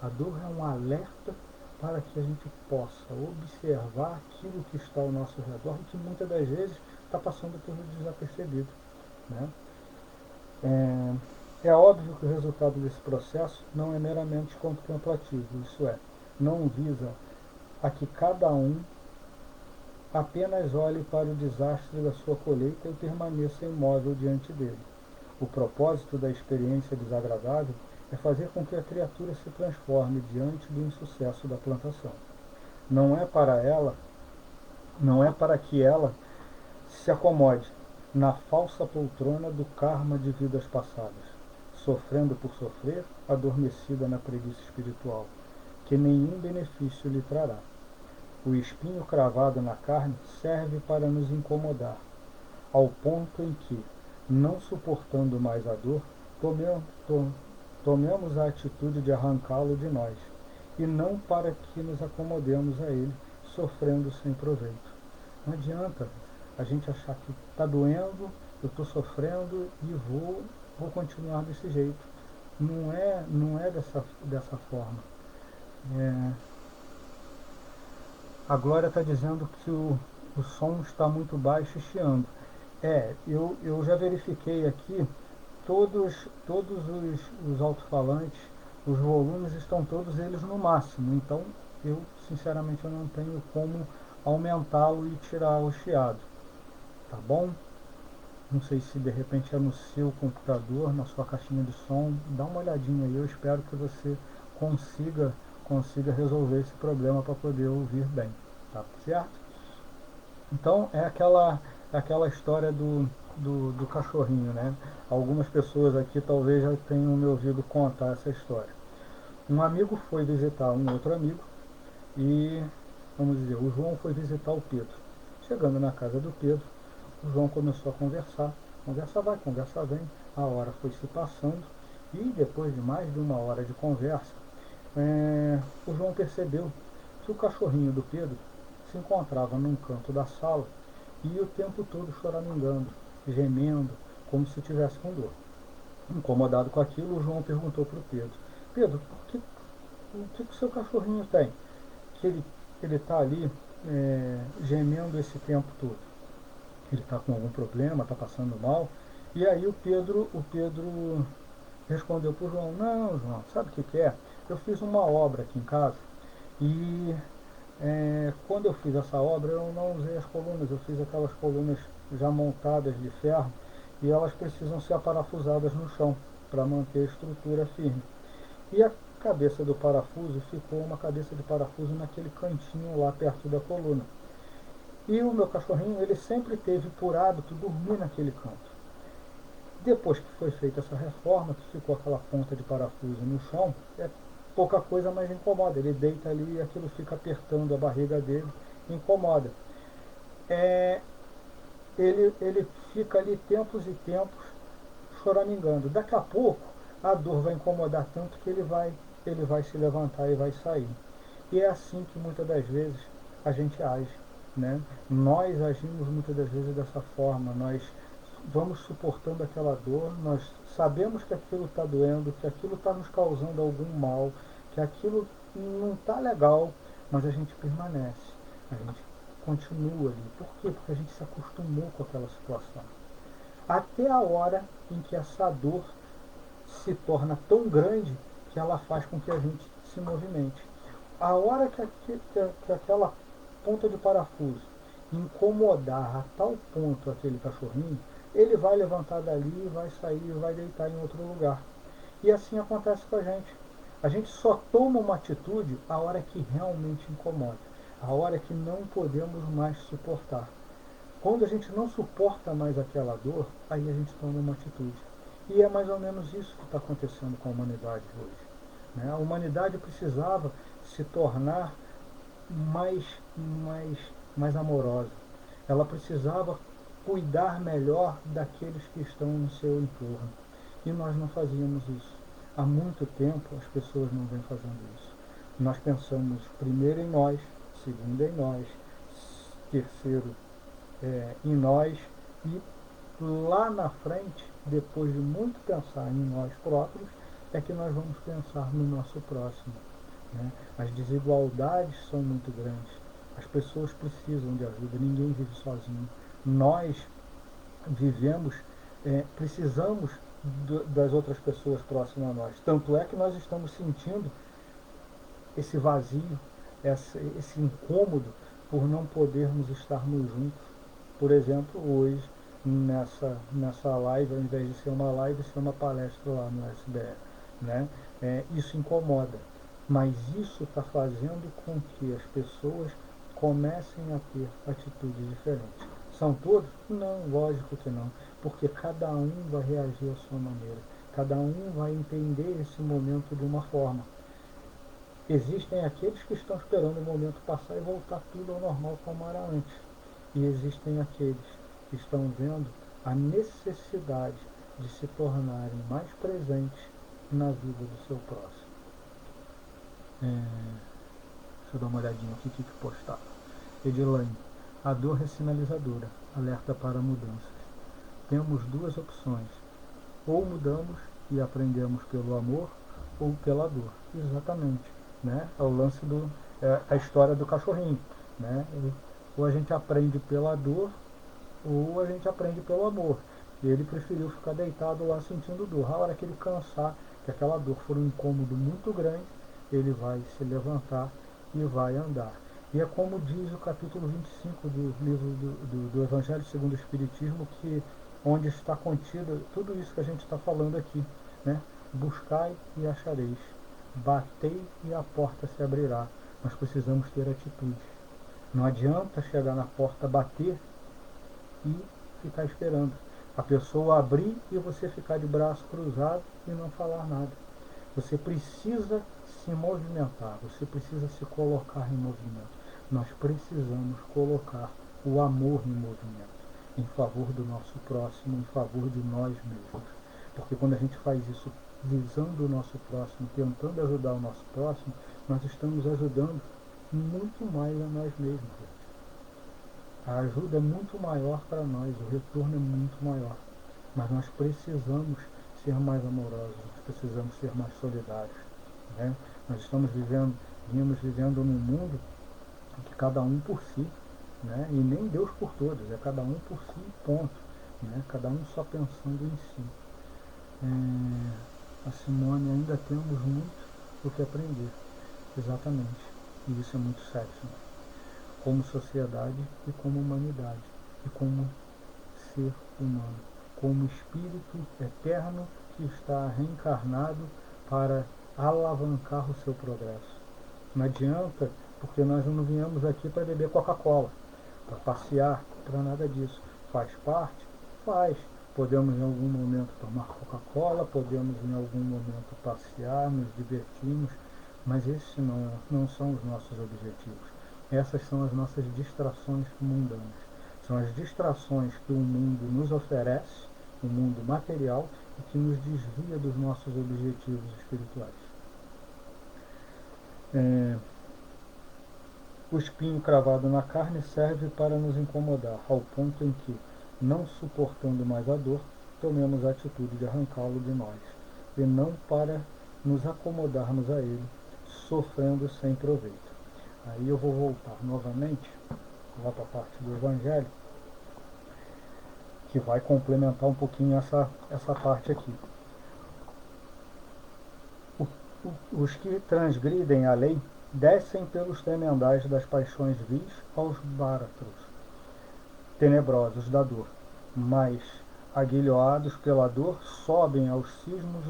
a dor é um alerta para que a gente possa observar aquilo que está ao nosso redor e que muitas das vezes está passando por desapercebido, né? É óbvio que o resultado desse processo não é meramente contemplativo, isso é, não visa a que cada um apenas olhe para o desastre da sua colheita e permaneça imóvel diante dele. O propósito da experiência desagradável é fazer com que a criatura se transforme diante do insucesso da plantação. Não é para ela, não é para que ela se acomode na falsa poltrona do karma de vidas passadas, sofrendo por sofrer, adormecida na preguiça espiritual, que nenhum benefício lhe trará. O espinho cravado na carne serve para nos incomodar, ao ponto em que, não suportando mais a dor, tomemos a atitude de arrancá-lo de nós, e não para que nos acomodemos a ele, sofrendo sem proveito. Não adianta a gente achar que está doendo, eu estou sofrendo e vou continuar desse jeito. Não é dessa forma. A Glória está dizendo que o som está muito baixo e chiando. Eu já verifiquei aqui, todos os alto-falantes, os volumes estão todos eles no máximo, então eu sinceramente eu não tenho como aumentá-lo e tirar o chiado, tá bom? Não sei se de repente é no seu computador, na sua caixinha de som, dá uma olhadinha aí, eu espero que você consiga resolver esse problema para poder ouvir bem, tá certo? Então é aquela história do cachorrinho, né? Algumas pessoas aqui talvez já tenham me ouvido contar essa história. Um amigo foi visitar um outro amigo e, vamos dizer, o João foi visitar o Pedro. Chegando na casa do Pedro, o João começou a conversar. Conversa vai, conversa vem. A hora foi se passando e depois de mais de uma hora de conversa, o João percebeu que o cachorrinho do Pedro se encontrava num canto da sala e o tempo todo choramingando, gemendo, como se tivesse com dor. Incomodado com aquilo, o João perguntou para o Pedro: Pedro, o que o seu cachorrinho tem? Que ele está ali gemendo esse tempo todo. Ele está com algum problema, está passando mal? E aí o Pedro respondeu para o João: Não, João, sabe o que é? Eu fiz uma obra aqui em casa e quando eu fiz essa obra eu não usei as colunas, eu fiz aquelas colunas já montadas de ferro e elas precisam ser aparafusadas no chão para manter a estrutura firme. E cabeça do parafuso ficou uma cabeça de parafuso naquele cantinho lá perto da coluna. E o meu cachorrinho, ele sempre teve por hábito dormir naquele canto. Depois que foi feita essa reforma, que ficou aquela ponta de parafuso no chão, é pouca coisa, mas incomoda. Ele deita ali e aquilo fica apertando a barriga dele, incomoda. É, ele fica ali tempos e tempos choramingando. Daqui a pouco a dor vai incomodar tanto que ele vai se levantar e vai sair. E é assim que muitas das vezes a gente age, né? Nós agimos muitas das vezes dessa forma, nós vamos suportando aquela dor, nós sabemos que aquilo está doendo, que aquilo está nos causando algum mal, que aquilo não está legal, mas a gente permanece, a gente continua ali. Por quê? Porque a gente se acostumou com aquela situação. Até a hora em que essa dor se torna tão grande que ela faz com que a gente se movimente. A hora que aquela ponta de parafuso incomodar a tal ponto aquele cachorrinho, ele vai levantar dali, vai sair, vai deitar em outro lugar. E assim acontece com a gente. A gente só toma uma atitude a hora que realmente incomoda, a hora que não podemos mais suportar. Quando a gente não suporta mais aquela dor, aí a gente toma uma atitude. E é mais ou menos isso que está acontecendo com a humanidade hoje, né? A humanidade precisava se tornar mais, mais, mais amorosa. Ela precisava cuidar melhor daqueles que estão no seu entorno. E nós não fazíamos isso. Há muito tempo as pessoas não vêm fazendo isso. Nós pensamos primeiro em nós, segundo em nós, terceiro em nós, e lá na frente, depois de muito pensar em nós próprios, é que nós vamos pensar no nosso próximo, né? As desigualdades são muito grandes, as pessoas precisam de ajuda, ninguém vive sozinho. Nós vivemos, precisamos das outras pessoas próximas a nós. Tanto é que nós estamos sentindo esse vazio, esse incômodo por não podermos estarmos juntos. Por exemplo, hoje, nessa live, ao invés de ser uma live, ser uma palestra lá no SBR, né? Isso incomoda, mas isso está fazendo com que as pessoas comecem a ter atitudes diferentes. São todos? Não, lógico que não, porque cada um vai reagir à sua maneira, cada um vai entender esse momento de uma forma. Existem aqueles que estão esperando o momento passar e voltar tudo ao normal como era antes. E existem aqueles que estão vendo a necessidade de se tornarem mais presentes na vida do seu próximo. Deixa eu dar uma olhadinha aqui que postaram. Edilane, a dor é sinalizadora, alerta para mudanças. Temos duas opções, ou mudamos e aprendemos pelo amor, ou pela dor. Exatamente, né? É o lance a história do cachorrinho, né? Ou a gente aprende pela dor, ou a gente aprende pelo amor. E ele preferiu ficar deitado lá sentindo dor. A hora que ele cansar, que aquela dor for um incômodo muito grande, ele vai se levantar e vai andar. E é como diz o capítulo 25 do livro do Evangelho segundo o Espiritismo, onde está contido tudo isso que a gente está falando aqui, né? Buscai e achareis, batei e a porta se abrirá. Nós precisamos ter atitude. Não adianta chegar na porta, bater e ficar esperando a pessoa abrir e você ficar de braço cruzado e não falar nada. Você precisa se movimentar, você precisa se colocar em movimento. Nós precisamos colocar o amor em movimento, em favor do nosso próximo, em favor de nós mesmos. Porque quando a gente faz isso visando o nosso próximo, tentando ajudar o nosso próximo, nós estamos ajudando muito mais a nós mesmos. A ajuda é muito maior para nós, o retorno é muito maior. Mas nós precisamos ser mais amorosos, nós precisamos ser mais solidários, né? Nós estamos vivendo num mundo em que cada um por si, né? E nem Deus por todos, é cada um por si, ponto, né? Cada um só pensando em si. A Simone, ainda temos muito o que aprender, exatamente, e isso é muito sério, né? Como sociedade e como humanidade, e como ser humano, como espírito eterno que está reencarnado para alavancar o seu progresso. Não adianta, porque nós não viemos aqui para beber Coca-Cola, para passear, para nada disso. Faz parte? Faz. Podemos em algum momento tomar Coca-Cola, podemos em algum momento passear, nos divertirmos, mas esses não são os nossos objetivos. Essas são as nossas distrações mundanas. São as distrações que o mundo nos oferece, o mundo material, e que nos desvia dos nossos objetivos espirituais. O espinho cravado na carne serve para nos incomodar, ao ponto em que, não suportando mais a dor, tomemos a atitude de arrancá-lo de nós, e não para nos acomodarmos a ele, sofrendo sem proveito. Aí eu vou voltar novamente lá para a parte do Evangelho, que vai complementar um pouquinho essa parte aqui. Os que transgridem a lei descem pelos tremendais das paixões vis aos báratros tenebrosos da dor, mas, aguilhoados pela dor, sobem aos cismos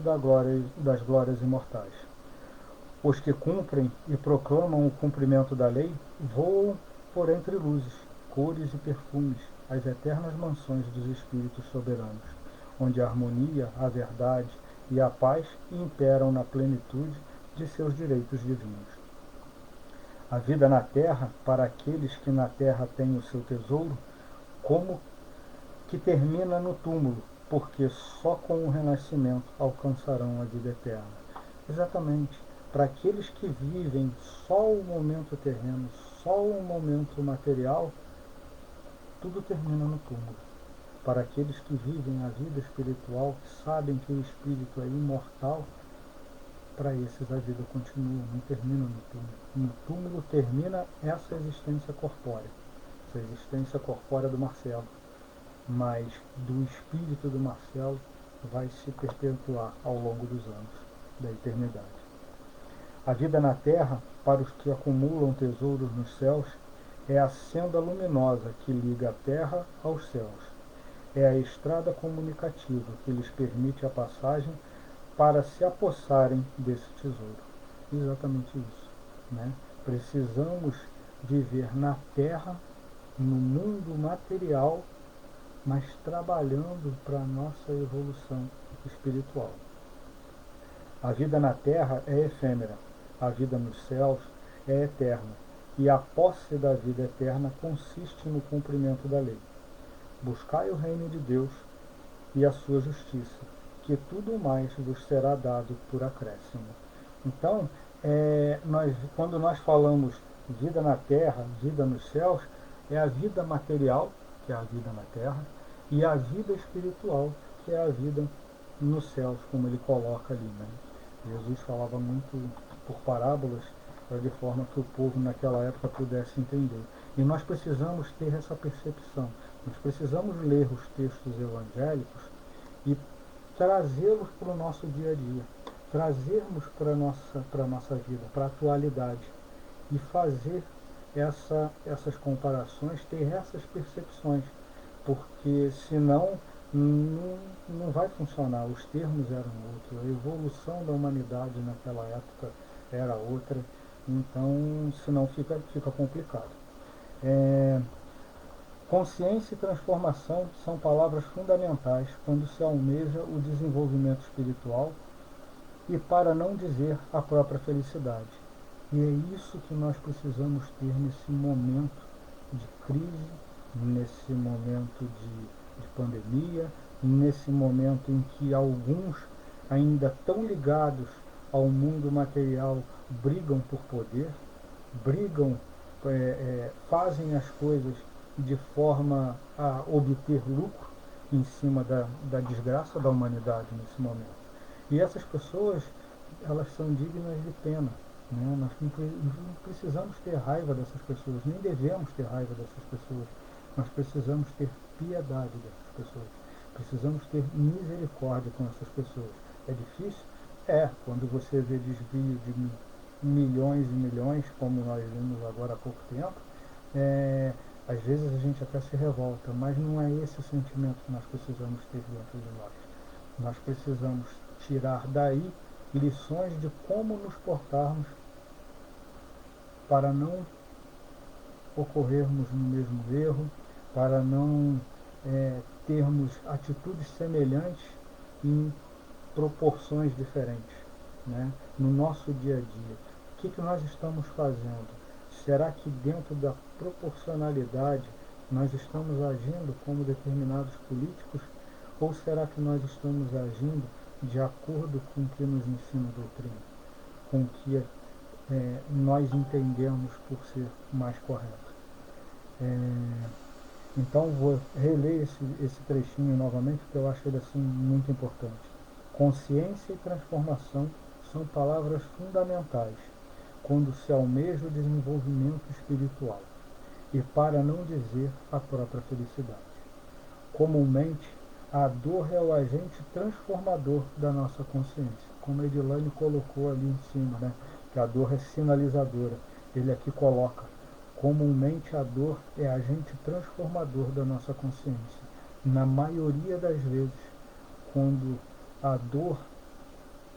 das glórias imortais. Os que cumprem e proclamam o cumprimento da lei voam por entre luzes, cores e perfumes, as eternas mansões dos espíritos soberanos, onde a harmonia, a verdade e a paz imperam na plenitude de seus direitos divinos. A vida na terra, para aqueles que na terra têm o seu tesouro, como que termina no túmulo, porque só com o renascimento alcançarão a vida eterna. Exatamente. Para aqueles que vivem só o momento terreno, só o momento material, tudo termina no túmulo. Para aqueles que vivem a vida espiritual, que sabem que o espírito é imortal, para esses a vida continua, não termina no túmulo. No túmulo termina essa existência corpórea, essa existência corpórea do Marcelo. Mas do espírito do Marcelo vai se perpetuar ao longo dos anos da eternidade. A vida na terra, para os que acumulam tesouros nos céus, é a senda luminosa que liga a terra aos céus. É a estrada comunicativa que lhes permite a passagem para se apossarem desse tesouro. Exatamente isso, né? Precisamos viver na terra, no mundo material, mas trabalhando para a nossa evolução espiritual. A vida na terra é efêmera, a vida nos céus é eterna, e a posse da vida eterna consiste no cumprimento da lei. Buscai o reino de Deus e a sua justiça, que tudo mais vos será dado por acréscimo. Então, quando nós falamos vida na terra, vida nos céus, é a vida material, que é a vida na terra, e a vida espiritual, que é a vida nos céus, como ele coloca ali, né? Jesus falava muito por parábolas, de forma que o povo naquela época pudesse entender. E nós precisamos ter essa percepção. Nós precisamos ler os textos evangélicos e trazê-los para o nosso dia a dia, trazermos para a nossa vida, para a atualidade, e fazer essas comparações, ter essas percepções, porque senão não vai funcionar. Os termos eram outros, a evolução da humanidade naquela época era outra, então senão fica complicado. Consciência e transformação são palavras fundamentais quando se almeja o desenvolvimento espiritual e, para não dizer, a própria felicidade. E é isso que nós precisamos ter nesse momento de crise, nesse momento de pandemia, nesse momento em que alguns ainda tão ligados ao mundo material brigam por poder, fazem as coisas de forma a obter lucro em cima da desgraça da humanidade nesse momento. E essas pessoas, elas são dignas de pena, né? Nós não precisamos ter raiva dessas pessoas, nem devemos ter raiva dessas pessoas. Nós precisamos ter piedade dessas pessoas. Precisamos ter misericórdia com essas pessoas. É difícil? Quando você vê desvio de milhões e milhões, como nós vimos agora há pouco tempo, às vezes a gente até se revolta, mas não é esse o sentimento que nós precisamos ter dentro de nós. Nós precisamos tirar daí lições de como nos portarmos para não ocorrermos no mesmo erro, para não termos atitudes semelhantes em proporções diferentes, né? No nosso dia a dia. O que nós estamos fazendo? Será que dentro da proporcionalidade nós estamos agindo como determinados políticos? Ou será que nós estamos agindo de acordo com o que nos ensina a doutrina? Com o que nós entendemos por ser mais correto? Então vou reler esse trechinho novamente, porque eu acho ele assim muito importante. Consciência e transformação são palavras fundamentais quando se almeja o desenvolvimento espiritual, e para não dizer a própria felicidade. Comumente, a dor é o agente transformador da nossa consciência, como a Edilane colocou ali em cima, né? Que a dor é sinalizadora. Ele aqui coloca: comumente a dor é agente transformador da nossa consciência. Na maioria das vezes, quando a dor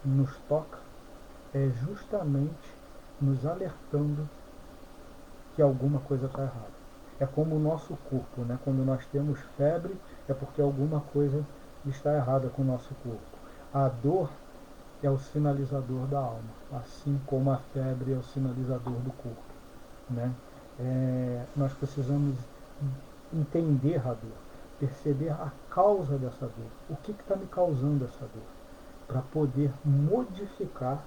nos toca, é justamente nos alertando que alguma coisa está errada. É como o nosso corpo, né? Quando nós temos febre, é porque alguma coisa está errada com o nosso corpo. A dor é o sinalizador da alma, assim como a febre é o sinalizador do corpo, né? Nós precisamos entender a dor, perceber a causa dessa dor, o que está me causando essa dor, para poder modificar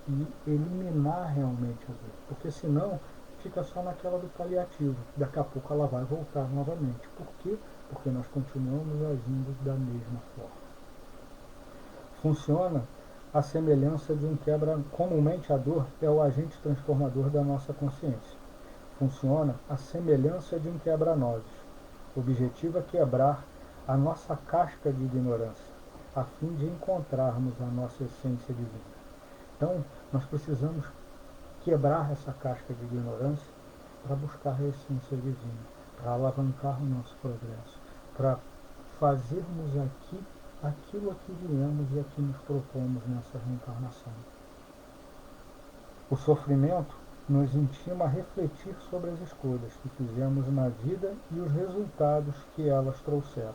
e eliminar realmente a dor, porque senão fica só naquela do paliativo, daqui a pouco ela vai voltar novamente. Por quê? Porque nós continuamos agindo da mesma forma. Funciona a semelhança de um quebra. Comumente a dor é o agente transformador da nossa consciência. Funciona a semelhança de um quebra-nozes. O objetivo é quebrar a nossa casca de ignorância, a fim de encontrarmos a nossa essência divina. Então, nós precisamos quebrar essa casca de ignorância para buscar a essência divina, para alavancar o nosso progresso, para fazermos aqui aquilo a que viemos e a que nos propomos nessa reencarnação. O sofrimento nos intima a refletir sobre as escolhas que fizemos na vida e os resultados que elas trouxeram,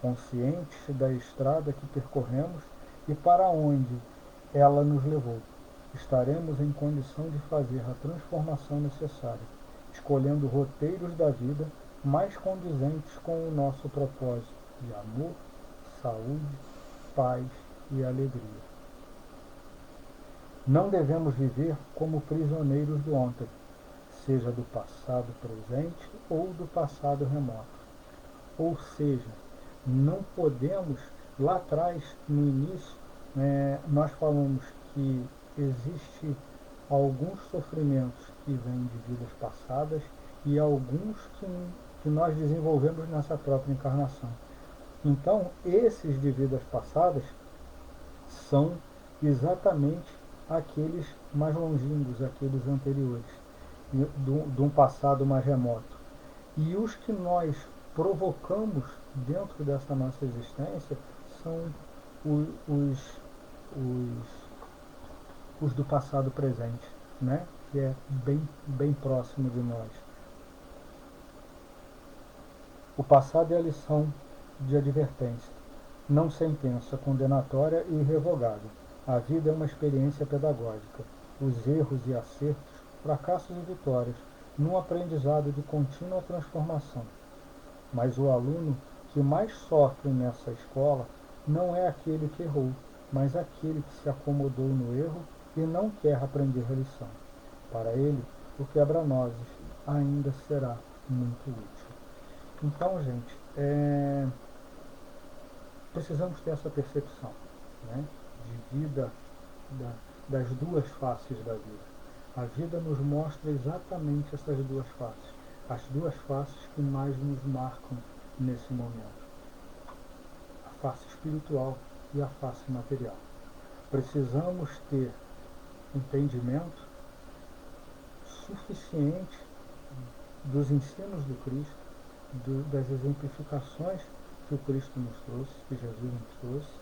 conscientes da estrada que percorremos e para onde ela nos levou. Estaremos em condição de fazer a transformação necessária, escolhendo roteiros da vida mais condizentes com o nosso propósito de amor, saúde, paz e alegria. Não devemos viver como prisioneiros do ontem, seja do passado presente ou do passado remoto. Ou seja, não podemos, lá atrás, no início, nós falamos que existe alguns sofrimentos que vêm de vidas passadas e alguns que nós desenvolvemos nessa própria encarnação. Então, esses de vidas passadas são exatamente aqueles mais longínquos, aqueles anteriores, de um passado mais remoto. E os que nós provocamos dentro dessa nossa existência são os do passado presente, né? Que é bem próximo de nós. O passado é a lição de advertência, não sentença condenatória e irrevogável. A vida é uma experiência pedagógica. Os erros e acertos, fracassos e vitórias, num aprendizado de contínua transformação. Mas o aluno que mais sofre nessa escola não é aquele que errou, mas aquele que se acomodou no erro e não quer aprender a lição. Para ele, o quebra-nozes ainda será muito útil. Então, gente, precisamos ter essa percepção, né, de vida, das duas faces da vida. A vida nos mostra exatamente essas duas faces, as duas faces que mais nos marcam nesse momento. A face espiritual e a face material. Precisamos ter entendimento suficiente dos ensinos do Cristo, das exemplificações que o Cristo nos trouxe, que Jesus nos trouxe,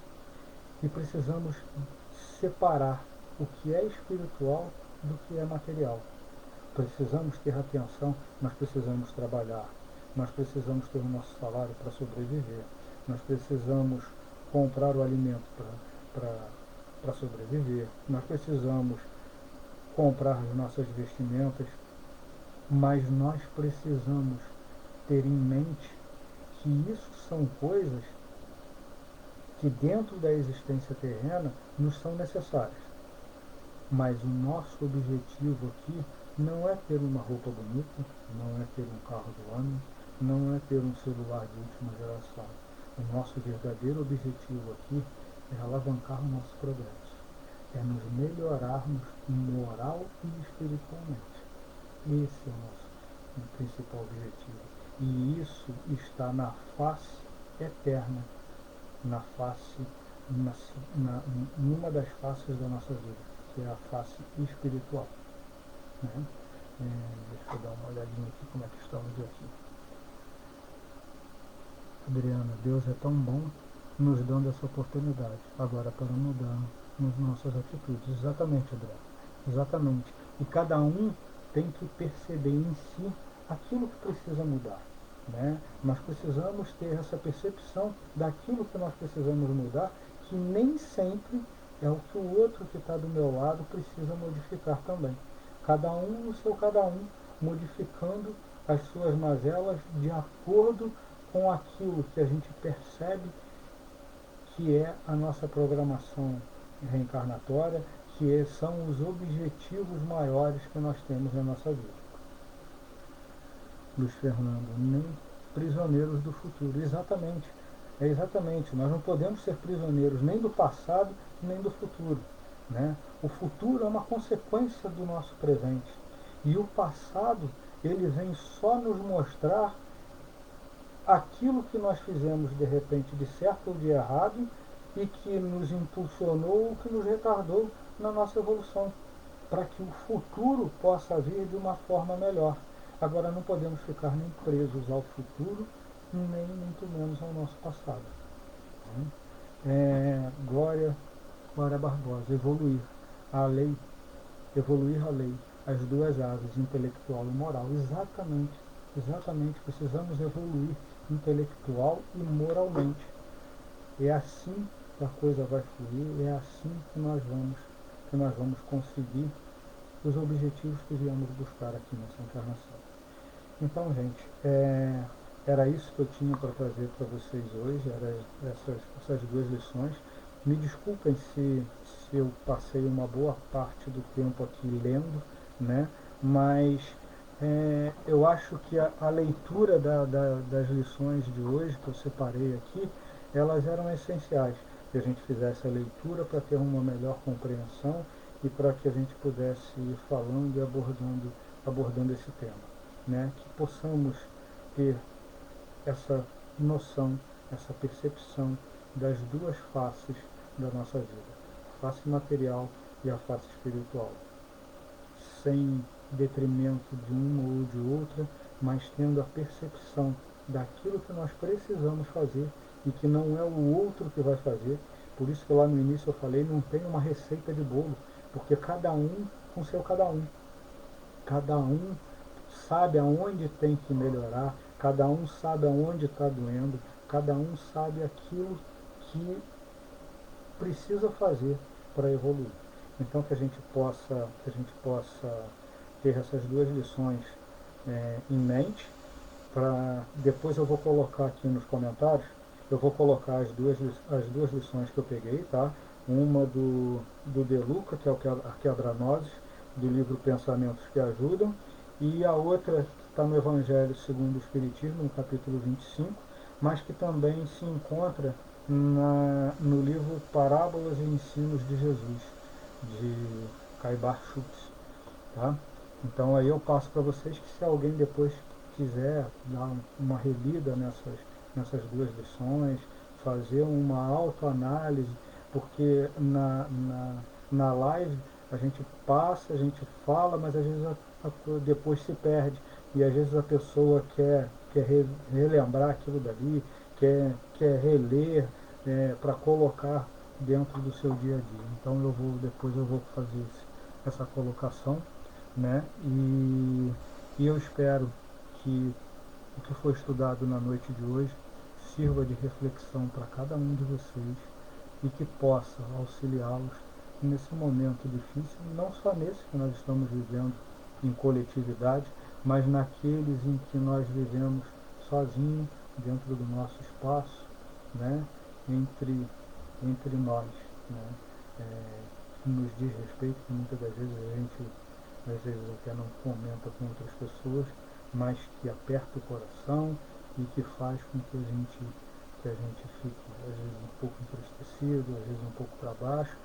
e precisamos separar o que é espiritual do que é material. Precisamos ter atenção, nós precisamos trabalhar, nós precisamos ter o nosso salário para sobreviver, nós precisamos comprar o alimento para sobreviver, nós precisamos comprar as nossas vestimentas, mas nós precisamos ter em mente que isso são coisas que dentro da existência terrena nos são necessárias. Mas o nosso objetivo aqui não é ter uma roupa bonita, não é ter um carro do ano, não é ter um celular de última geração. O nosso verdadeiro objetivo aqui é alavancar o nosso progresso, é nos melhorarmos moral e espiritualmente. Esse é o nosso principal objetivo. E isso está na face eterna, numa das faces da nossa vida, que é a face espiritual. Né? Deixa eu dar uma olhadinha aqui como é que estamos aqui. Adriana, Deus é tão bom nos dando essa oportunidade, agora para mudar nas nossas atitudes. Exatamente, Adriana. Exatamente. E cada um tem que perceber em si aquilo que precisa mudar. Né? Nós precisamos ter essa percepção daquilo que nós precisamos mudar, que nem sempre é o que o outro que está do meu lado precisa modificar também. Cada um no seu cada um, modificando as suas mazelas de acordo com aquilo que a gente percebe que é a nossa programação reencarnatória, são os objetivos maiores que nós temos na nossa vida. Luiz Fernando, nem prisioneiros do futuro. Exatamente. Exatamente. Nós não podemos ser prisioneiros nem do passado, nem do futuro. Né? O futuro é uma consequência do nosso presente. E o passado, ele vem só nos mostrar aquilo que nós fizemos de repente de certo ou de errado e que nos impulsionou ou que nos retardou na nossa evolução, para que o futuro possa vir de uma forma melhor. Agora não podemos ficar nem presos ao futuro, nem muito menos ao nosso passado. Glória Barbosa, evoluir a lei, as duas aves, intelectual e moral. Exatamente, precisamos evoluir intelectual e moralmente. É assim que a coisa vai fluir, é assim que nós vamos conseguir os objetivos que viemos buscar aqui nessa encarnação. Então, gente, era isso que eu tinha para trazer para vocês hoje, eram essas duas lições. Me desculpem se eu passei uma boa parte do tempo aqui lendo, né? Mas eu acho que a leitura das lições de hoje que eu separei aqui, elas eram essenciais, que a gente fizesse a leitura para ter uma melhor compreensão e para que a gente pudesse ir falando e abordando esse tema. Né? Que possamos ter essa noção, essa percepção das duas faces da nossa vida, a face material e a face espiritual, sem detrimento de uma ou de outra, mas tendo a percepção daquilo que nós precisamos fazer e que não é o outro que vai fazer. Por isso que lá no início eu falei, não tem uma receita de bolo, porque cada um com seu cada um sabe aonde tem que melhorar, cada um sabe aonde está doendo, cada um sabe aquilo que precisa fazer para evoluir. Então que a gente possa ter essas duas lições em mente. Depois eu vou colocar aqui nos comentários, eu vou colocar as duas lições que eu peguei, tá? Uma do De Luca, que é o Quebra-Nozes, do livro Pensamentos que Ajudam, e a outra que está no Evangelho segundo o Espiritismo, no capítulo 25, mas que também se encontra no livro Parábolas e Ensinos de Jesus, de Caibar Schutz. Tá? Então aí eu passo para vocês que se alguém depois quiser dar uma relida nessas duas lições, fazer uma autoanálise, porque na live a gente passa, a gente fala, mas às vezes depois se perde, e às vezes a pessoa quer relembrar aquilo dali, quer reler para colocar dentro do seu dia a dia. Então depois eu vou fazer essa colocação, né? E eu espero que o que foi estudado na noite de hoje sirva de reflexão para cada um de vocês e que possa auxiliá-los nesse momento difícil, não só nesse que nós estamos vivendo em coletividade, mas naqueles em que nós vivemos sozinhos, dentro do nosso espaço, né? entre nós, né? Que nos diz respeito, que muitas das vezes a gente às vezes até não comenta com outras pessoas, mas que aperta o coração e que faz com que a gente fique às vezes um pouco entristecido, às vezes um pouco para baixo,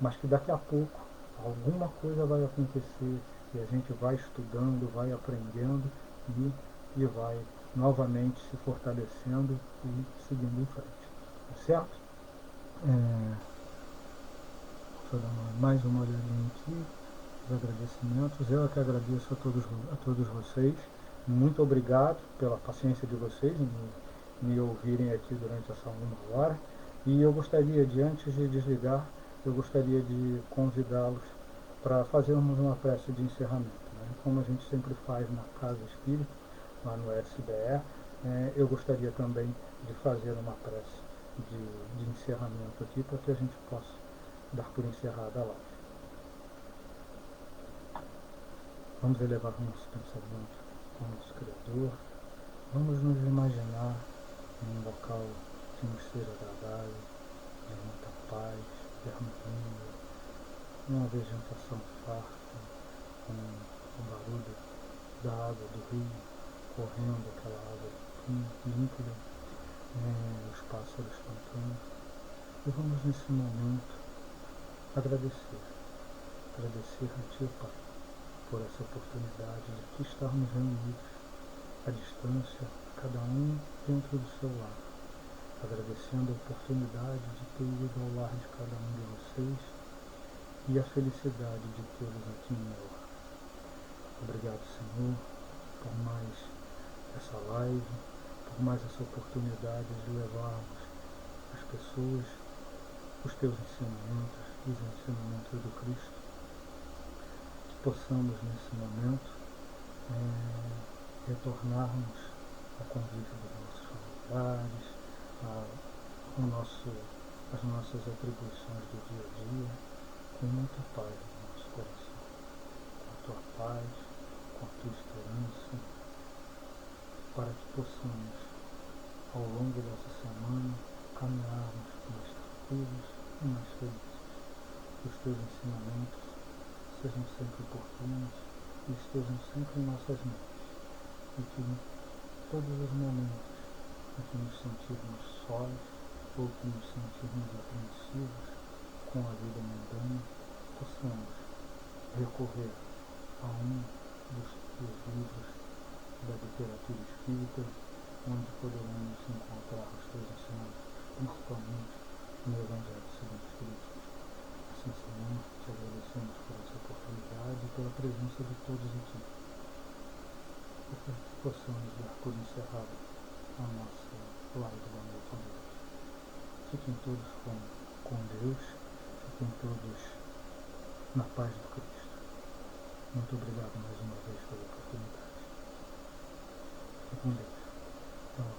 mas que daqui a pouco alguma coisa vai acontecer e a gente vai estudando, vai aprendendo e vai novamente se fortalecendo e seguindo em frente. Tá certo? Deixa eu dar mais uma olhadinha aqui. Os agradecimentos. Eu é que agradeço a todos vocês. Muito obrigado pela paciência de vocês em me ouvirem aqui durante essa 1 hora. E eu gostaria de, antes de desligar, eu gostaria de convidá-los para fazermos uma prece de encerramento. Né? Como a gente sempre faz na Casa Espírita, lá no SBE, eu gostaria também de fazer uma prece de encerramento aqui para que a gente possa dar por encerrada a live. Vamos elevar o nosso pensamento ao nosso Criador. Vamos nos imaginar em um local que nos seja agradável, de muita paz, de harmonia, uma vegetação farta, com o barulho da água do rio, correndo aquela água límpida, os pássaros cantando. E vamos nesse momento agradecer a Ti, Pai, por essa oportunidade de aqui estarmos reunidos à distância, cada um dentro do seu lar, agradecendo a oportunidade de ter ido ao lar de cada um de vocês e a felicidade de tê-los aqui no meu lar. Obrigado, Senhor, por mais essa live, por mais essa oportunidade de levarmos às pessoas os Teus ensinamentos, os ensinamentos do Cristo, que possamos nesse momento retornarmos ao convívio dos nossos familiares, às nossas atribuições do dia a dia, com muita paz no nosso coração, com a Tua paz, com a Tua esperança, para que possamos, ao longo dessa semana, caminharmos mais tranquilos e mais felizes. Que os Teus ensinamentos sejam sempre oportunos e estejam sempre em nossas mãos. E que em todos os momentos em que nos sentirmos sós ou que nos sentirmos apreensivos com a vida mundana, possamos recorrer a um dos livros da literatura espírita, onde poderemos encontrar os Teus ensinamentos, principalmente no Evangelho segundo o Espiritismo. Assim, Senhor, te agradecemos por essa oportunidade e pela presença de todos aqui, para que possamos dar por encerrada a nossa live da noite de hoje. Fiquem todos com Deus, fiquem todos na paz do Cristo. Muito obrigado mais uma vez pela oportunidade. Fiquem com Deus. Então,